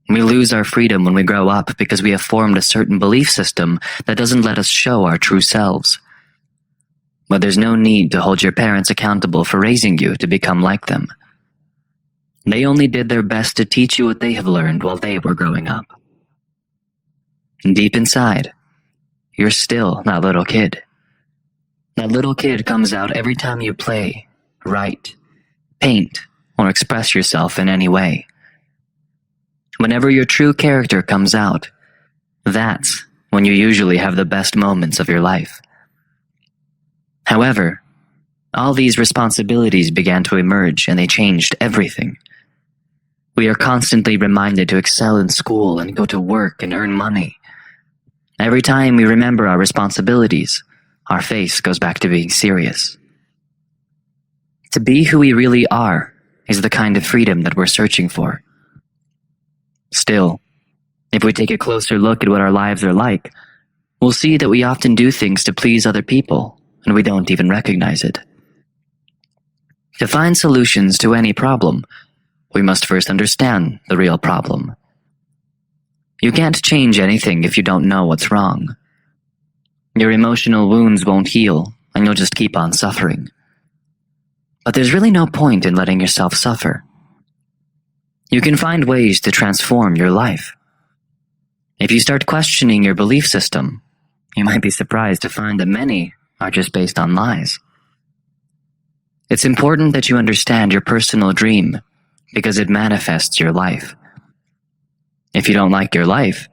[SPEAKER 1] we lose our freedom when we grow up because we have formed a certain belief system that doesn't let us show our true selves. but there's no need to hold your parents accountable for raising you to become like them. They only did their best to teach you what they have learned while they were growing up. Deep inside, you're still that little kid. That little kid comes out every time you play, write, paint, or express yourself in any way. Whenever your true character comes out, that's when you usually have the best moments of your life. However, all these responsibilities began to emerge and they changed everything. We are constantly reminded to excel in school and go to work and earn money. Every time we remember our responsibilities, our face goes back to being serious. To be who we really are is the kind of freedom that we're searching for. Still, if we take a closer look at what our lives are like, we'll see that we often do things to please other people, and we don't even recognize it. To find solutions to any problem, we must first understand the real problem. You can't change anything if you don't know what's wrong. Your emotional wounds won't heal, and you'll just keep on suffering. But there's really no point in letting yourself suffer. You can find ways to transform your life. If you start questioning your belief system, you might be surprised to find that many are just based on lies. It's important that you understand your personal dream because it manifests your life. If you don't like your life,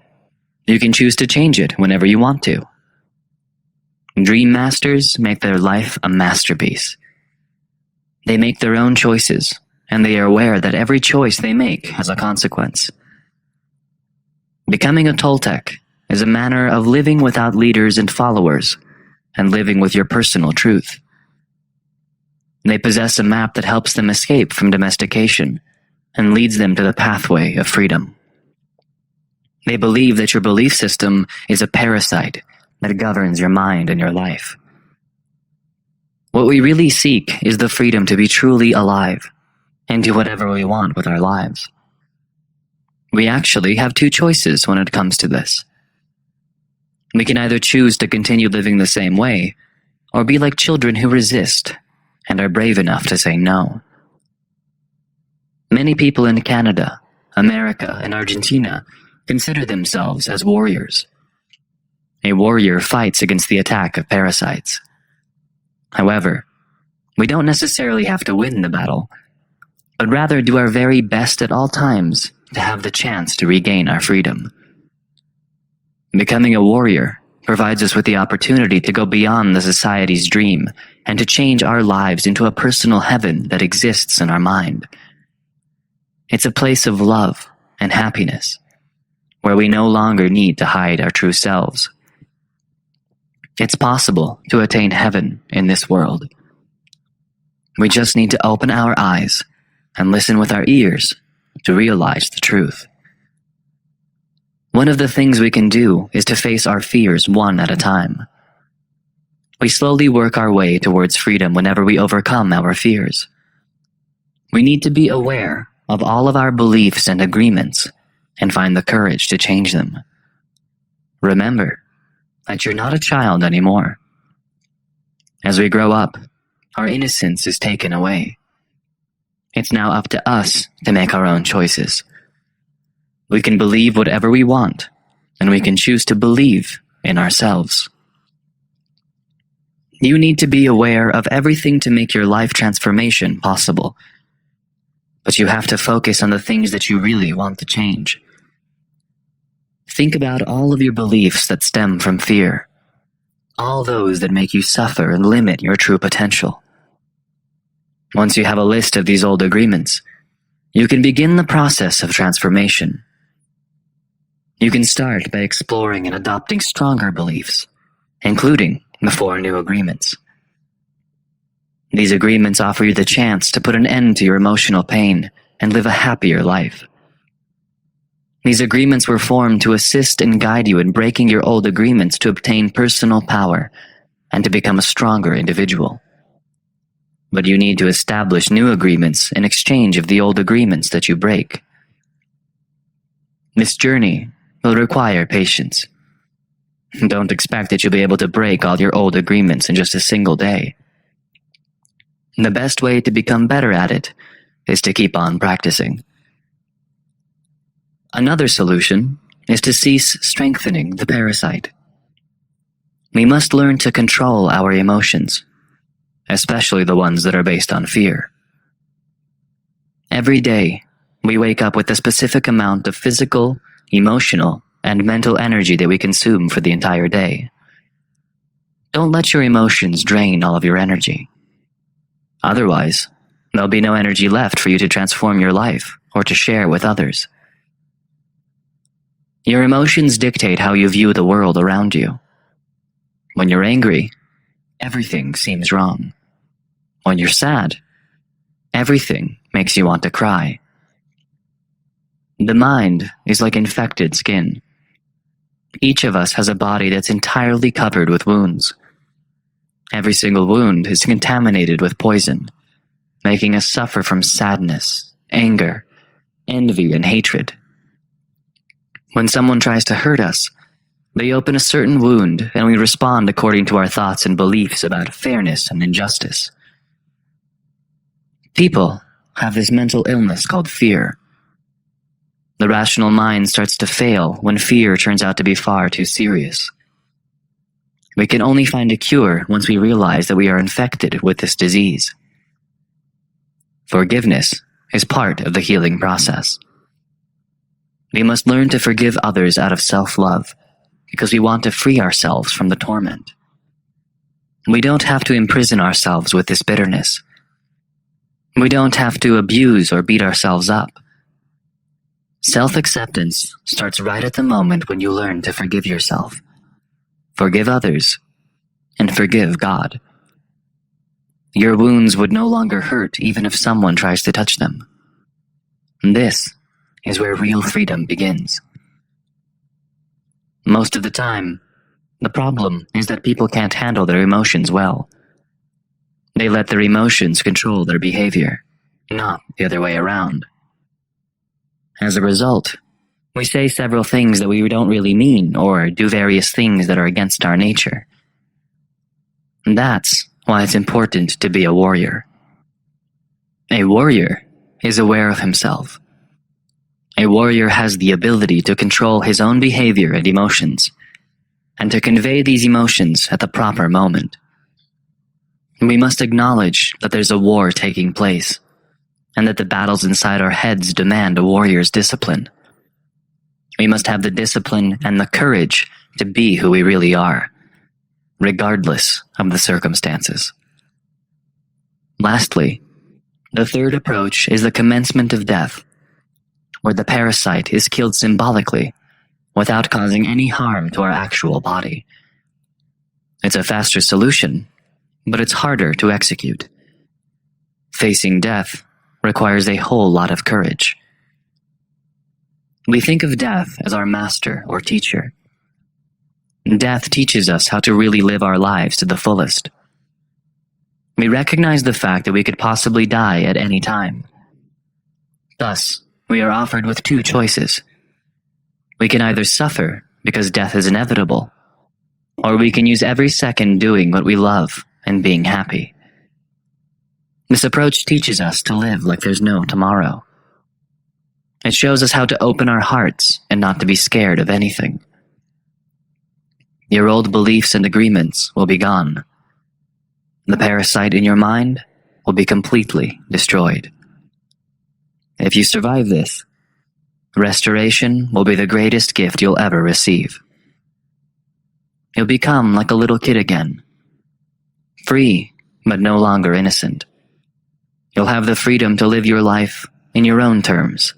[SPEAKER 1] you can choose to change it whenever you want to. Dream masters make their life a masterpiece. They make their own choices, and they are aware that every choice they make has a consequence. Becoming a Toltec is a manner of living without leaders and followers, and living with your personal truth. They possess a map that helps them escape from domestication and leads them to the pathway of freedom. They believe that your belief system is a parasite that governs your mind and your life. What we really seek is the freedom to be truly alive and do whatever we want with our lives. We actually have two choices when it comes to this. We can either choose to continue living the same way, or be like children who resist and are brave enough to say no. Many people in Canada, America, and Argentina consider themselves as warriors. A warrior fights against the attack of parasites. However, we don't necessarily have to win the battle, but rather do our very best at all times to have the chance to regain our freedom. Becoming a warrior provides us with the opportunity to go beyond the society's dream and to change our lives into a personal heaven that exists in our mind. It's a place of love and happiness, where we no longer need to hide our true selves. It's possible to attain heaven in this world. We just need to open our eyes and listen with our ears to realize the truth. One of the things we can do is to face our fears one at a time. We slowly work our way towards freedom whenever we overcome our fears. We need to be aware of all of our beliefs and agreements and find the courage to change them. Remember that you're not a child anymore. As we grow up, our innocence is taken away. It's now up to us to make our own choices. We can believe whatever we want, and we can choose to believe in ourselves. You need to be aware of everything to make your life transformation possible. But you have to focus on the things that you really want to change. Think about all of your beliefs that stem from fear, all those that make you suffer and limit your true potential. Once you have a list of these old agreements, you can begin the process of transformation. You can start by exploring and adopting stronger beliefs, including the 4 new agreements. These agreements offer you the chance to put an end to your emotional pain and live a happier life. These agreements were formed to assist and guide you in breaking your old agreements to obtain personal power and to become a stronger individual. But you need to establish new agreements in exchange of the old agreements that you break. This journey will require patience. Don't expect that you'll be able to break all your old agreements in just a single day. The best way to become better at it is to keep on practicing. Another solution is to cease strengthening the parasite. We must learn to control our emotions, especially the ones that are based on fear. Every day, we wake up with a specific amount of physical, emotional, and mental energy that we consume for the entire day. Don't let your emotions drain all of your energy. Otherwise, there'll be no energy left for you to transform your life or to share with others. Your emotions dictate how you view the world around you. When you're angry, everything seems wrong. When you're sad, everything makes you want to cry. The mind is like infected skin. Each of us has a body that's entirely covered with wounds. Every single wound is contaminated with poison, making us suffer from sadness, anger, envy, and hatred. When someone tries to hurt us, they open a certain wound and we respond according to our thoughts and beliefs about fairness and injustice. People have this mental illness called fear. The rational mind starts to fail when fear turns out to be far too serious. We can only find a cure once we realize that we are infected with this disease. Forgiveness is part of the healing process. We must learn to forgive others out of self-love because we want to free ourselves from the torment. We don't have to imprison ourselves with this bitterness. We don't have to abuse or beat ourselves up. Self-acceptance starts right at the moment when you learn to forgive yourself, forgive others, and forgive God. Your wounds would no longer hurt even if someone tries to touch them. This is where real freedom begins. Most of the time, the problem is that people can't handle their emotions well. They let their emotions control their behavior, not the other way around. As a result, we say several things that we don't really mean or do various things that are against our nature. And that's why it's important to be a warrior. A warrior is aware of himself. A warrior has the ability to control his own behavior and emotions, and to convey these emotions at the proper moment. We must acknowledge that there's a war taking place, and that the battles inside our heads demand a warrior's discipline. We must have the discipline and the courage to be who we really are, regardless of the circumstances. Lastly, the third approach is the commencement of death, where the parasite is killed symbolically without causing any harm to our actual body. It's a faster solution, but it's harder to execute. Facing death requires a whole lot of courage. We think of death as our master or teacher. Death teaches us how to really live our lives to the fullest. We recognize the fact that we could possibly die at any time. Thus, we are offered with two choices. We can either suffer because death is inevitable, or we can use every second doing what we love and being happy. This approach teaches us to live like there's no tomorrow. It shows us how to open our hearts and not to be scared of anything. Your old beliefs and agreements will be gone. The parasite in your mind will be completely destroyed. If you survive this, restoration will be the greatest gift you'll ever receive. You'll become like a little kid again, free but no longer innocent. You'll have the freedom to live your life in your own terms.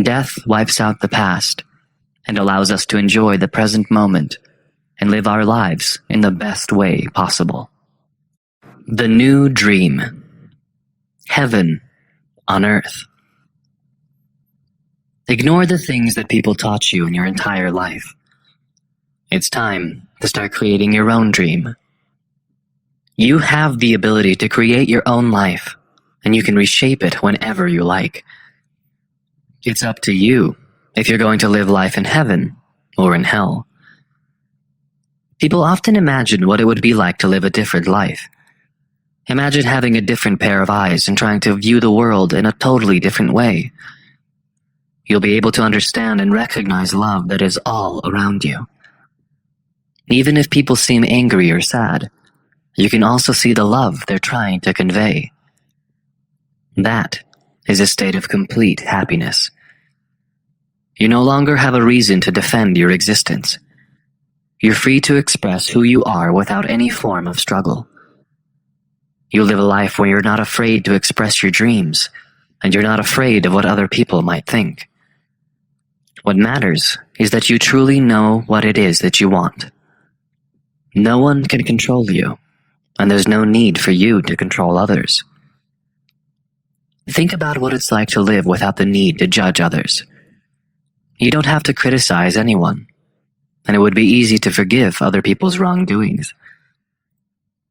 [SPEAKER 1] Death wipes out the past and allows us to enjoy the present moment and live our lives in the best way possible. The new dream. Heaven on earth. Ignore the things that people taught you in your entire life. It's time to start creating your own dream. You have the ability to create your own life, and you can reshape it whenever you like. It's up to you if you're going to live life in heaven or in hell. People often imagine what it would be like to live a different life. Imagine having a different pair of eyes and trying to view the world in a totally different way. You'll be able to understand and recognize love that is all around you. Even if people seem angry or sad, you can also see the love they're trying to convey. That is a state of complete happiness. You no longer have a reason to defend your existence. You're free to express who you are without any form of struggle. You live a life where you're not afraid to express your dreams, and you're not afraid of what other people might think. What matters is that you truly know what it is that you want. No one can control you, and there's no need for you to control others. Think about what it's like to live without the need to judge others. You don't have to criticize anyone, and it would be easy to forgive other people's wrongdoings.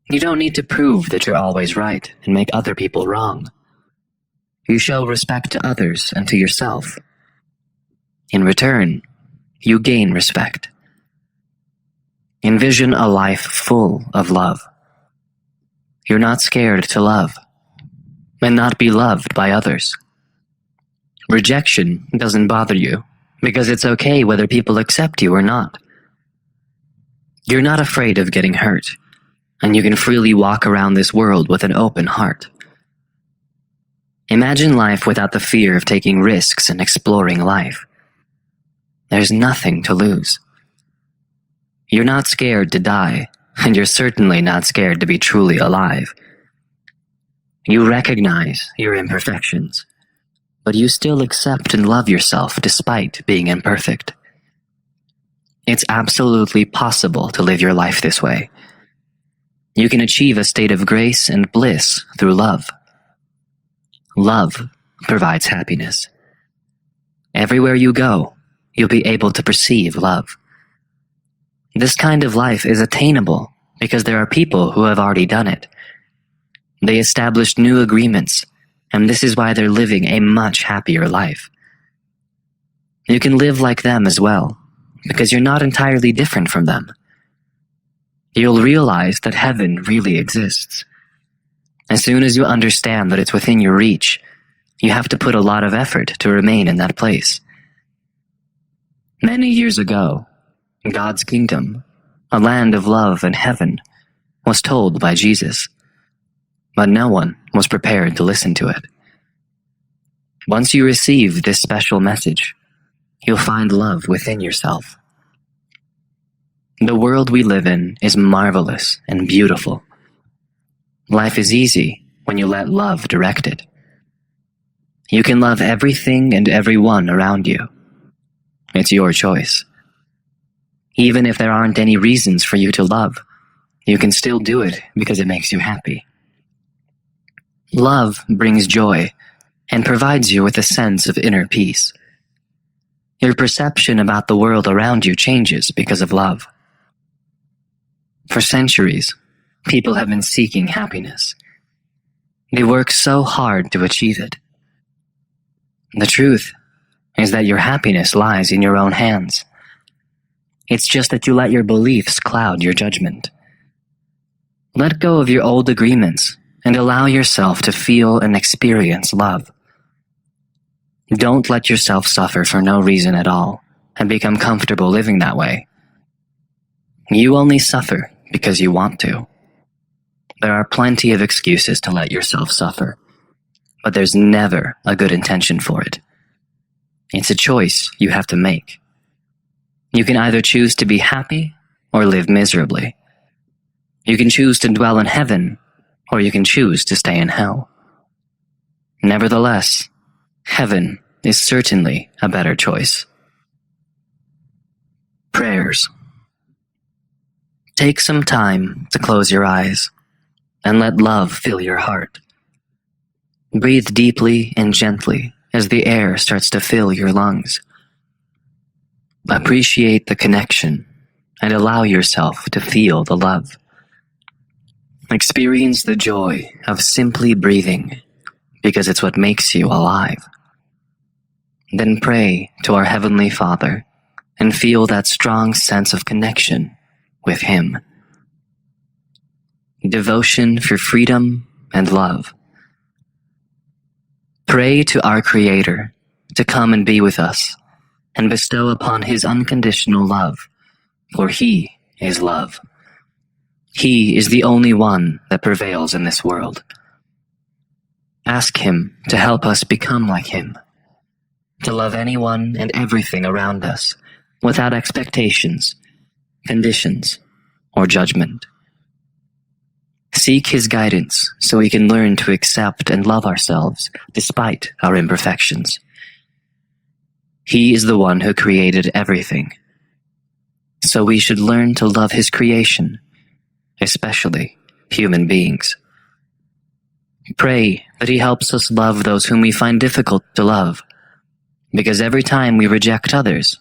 [SPEAKER 1] You don't need to prove that you're always right and make other people wrong. You show respect to others and to yourself. In return, you gain respect. Envision a life full of love. You're not scared to love and not be loved by others. Rejection doesn't bother you because it's okay whether people accept you or not. You're not afraid of getting hurt, and you can freely walk around this world with an open heart. Imagine life without the fear of taking risks and exploring life. There's nothing to lose. You're not scared to die, and you're certainly not scared to be truly alive. You recognize your imperfections, but you still accept and love yourself despite being imperfect. It's absolutely possible to live your life this way. You can achieve a state of grace and bliss through love. Love provides happiness. Everywhere you go, you'll be able to perceive love. This kind of life is attainable because there are people who have already done it. They established new agreements, and this is why they're living a much happier life. You can live like them as well, because you're not entirely different from them. You'll realize that heaven really exists. As soon as you understand that it's within your reach, you have to put a lot of effort to remain in that place. Many years ago, God's kingdom, a land of love and heaven, was told by Jesus, but no one was prepared to listen to it. Once you receive this special message, you'll find love within yourself. The world we live in is marvelous and beautiful. Life is easy when you let love direct it. You can love everything and everyone around you. It's your choice. Even if there aren't any reasons for you to love, you can still do it because it makes you happy. Love brings joy and provides you with a sense of inner peace. Your perception about the world around you changes because of love. For centuries, people have been seeking happiness. They work so hard to achieve it. The truth is that your happiness lies in your own hands. It's just that you let your beliefs cloud your judgment. Let go of your old agreements and allow yourself to feel and experience love. Don't let yourself suffer for no reason at all and become comfortable living that way. You only suffer because you want to. There are plenty of excuses to let yourself suffer, but there's never a good intention for it. It's a choice you have to make. You can either choose to be happy or live miserably. You can choose to dwell in heaven, or you can choose to stay in hell. Nevertheless, heaven is certainly a better choice. Prayers. Take some time to close your eyes and let love fill your heart. Breathe deeply and gently as the air starts to fill your lungs. Appreciate the connection and allow yourself to feel the love. Experience the joy of simply breathing because it's what makes you alive. Then pray to our Heavenly Father and feel that strong sense of connection with Him. Devotion for freedom and love. Pray to our Creator to come and be with us and bestow upon His unconditional love, for He is love. He is the only one that prevails in this world. Ask Him to help us become like Him, to love anyone and everything around us without expectations, conditions, or judgment. Seek His guidance so we can learn to accept and love ourselves despite our imperfections. He is the one who created everything, so we should learn to love His creation, especially human beings. Pray that He helps us love those whom we find difficult to love, because every time we reject others,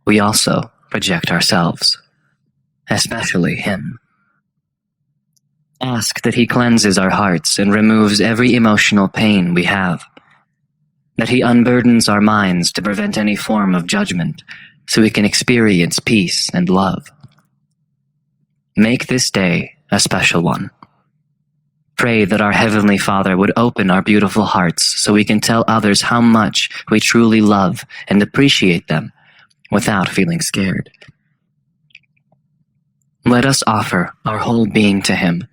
[SPEAKER 1] we also reject ourselves, especially Him. Ask that He cleanses our hearts and removes every emotional pain we have, that He unburdens our minds to prevent any form of judgment, so we can experience peace and love. Make this day a special one. Pray that our Heavenly Father would open our beautiful hearts so we can tell others how much we truly love and appreciate them without feeling scared. Let us offer our whole being to Him,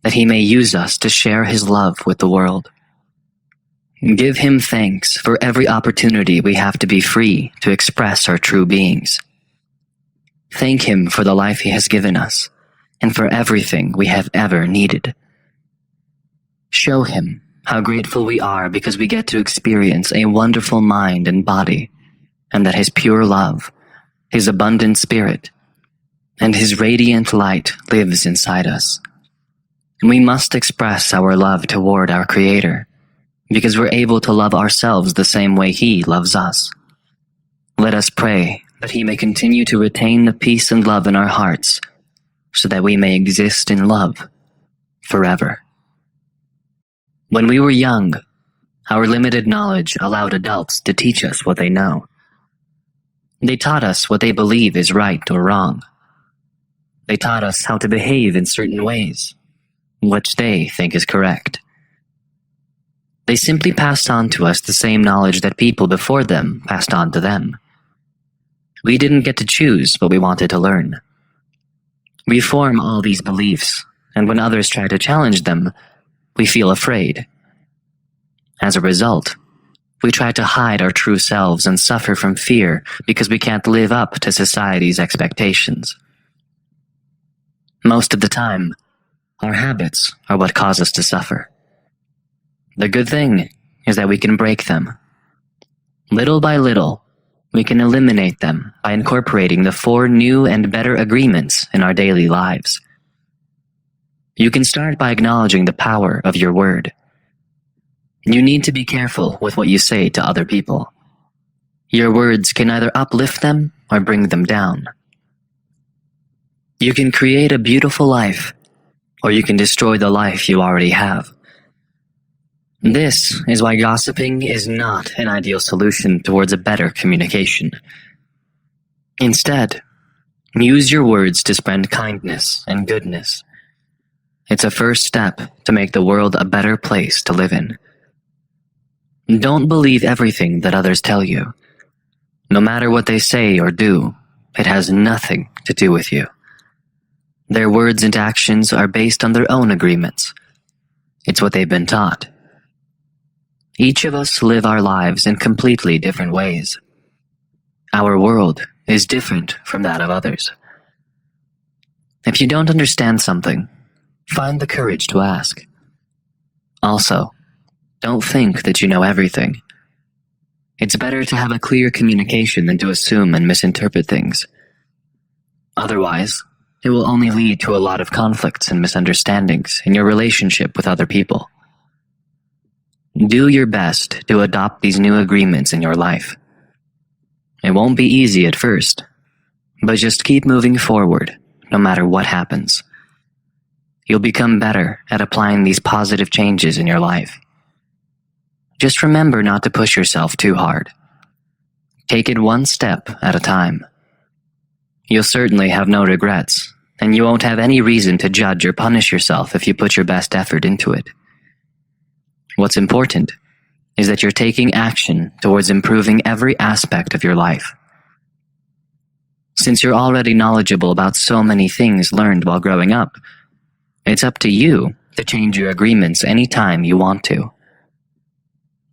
[SPEAKER 1] that He may use us to share His love with the world. Give Him thanks for every opportunity we have to be free to express our true beings. Thank Him for the life He has given us and for everything we have ever needed. Show Him how grateful we are because we get to experience a wonderful mind and body, and that His pure love, His abundant spirit, and His radiant light lives inside us. We must express our love toward our Creator, because we're able to love ourselves the same way He loves us. Let us pray that He may continue to retain the peace and love in our hearts, so that we may exist in love forever. When we were young, our limited knowledge allowed adults to teach us what they know. They taught us what they believe is right or wrong. They taught us how to behave in certain ways, which they think is correct. They simply passed on to us the same knowledge that people before them passed on to them. We didn't get to choose what we wanted to learn. We form all these beliefs, and when others try to challenge them, we feel afraid. As a result, we try to hide our true selves and suffer from fear because we can't live up to society's expectations. Most of the time, our habits are what cause us to suffer. The good thing is that we can break them. Little by little, we can eliminate them by incorporating the 4 new and better agreements in our daily lives. You can start by acknowledging the power of your word. You need to be careful with what you say to other people. Your words can either uplift them or bring them down. You can create a beautiful life, or you can destroy the life you already have. This is why gossiping is not an ideal solution towards a better communication. Instead, use your words to spread kindness and goodness. It's a first step to make the world a better place to live in. Don't believe everything that others tell you. No matter what they say or do, it has nothing to do with you. Their words and actions are based on their own agreements. It's what they've been taught. Each of us live our lives in completely different ways. Our world is different from that of others. If you don't understand something, find the courage to ask. Also, don't think that you know everything. It's better to have a clear communication than to assume and misinterpret things. Otherwise, it will only lead to a lot of conflicts and misunderstandings in your relationship with other people. Do your best to adopt these new agreements in your life. It won't be easy at first, but just keep moving forward, no matter what happens. You'll become better at applying these positive changes in your life. Just remember not to push yourself too hard. Take it one step at a time. You'll certainly have no regrets, and you won't have any reason to judge or punish yourself if you put your best effort into it. What's important is that you're taking action towards improving every aspect of your life. Since you're already knowledgeable about so many things learned while growing up, it's up to you to change your agreements anytime you want to.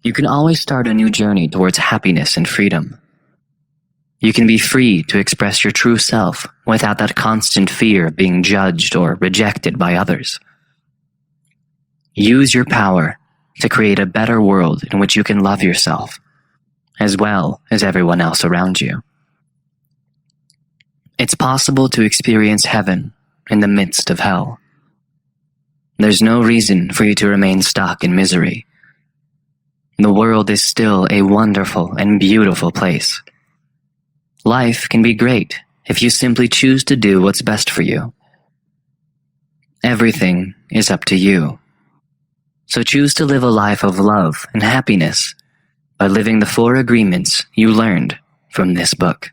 [SPEAKER 1] You can always start a new journey towards happiness and freedom. You can be free to express your true self without that constant fear of being judged or rejected by others. Use your power to create a better world in which you can love yourself, as well as everyone else around you. It's possible to experience heaven in the midst of hell. There's no reason for you to remain stuck in misery. The world is still a wonderful and beautiful place. Life can be great if you simply choose to do what's best for you. Everything is up to you. So choose to live a life of love and happiness by living the 4 agreements you learned from this book.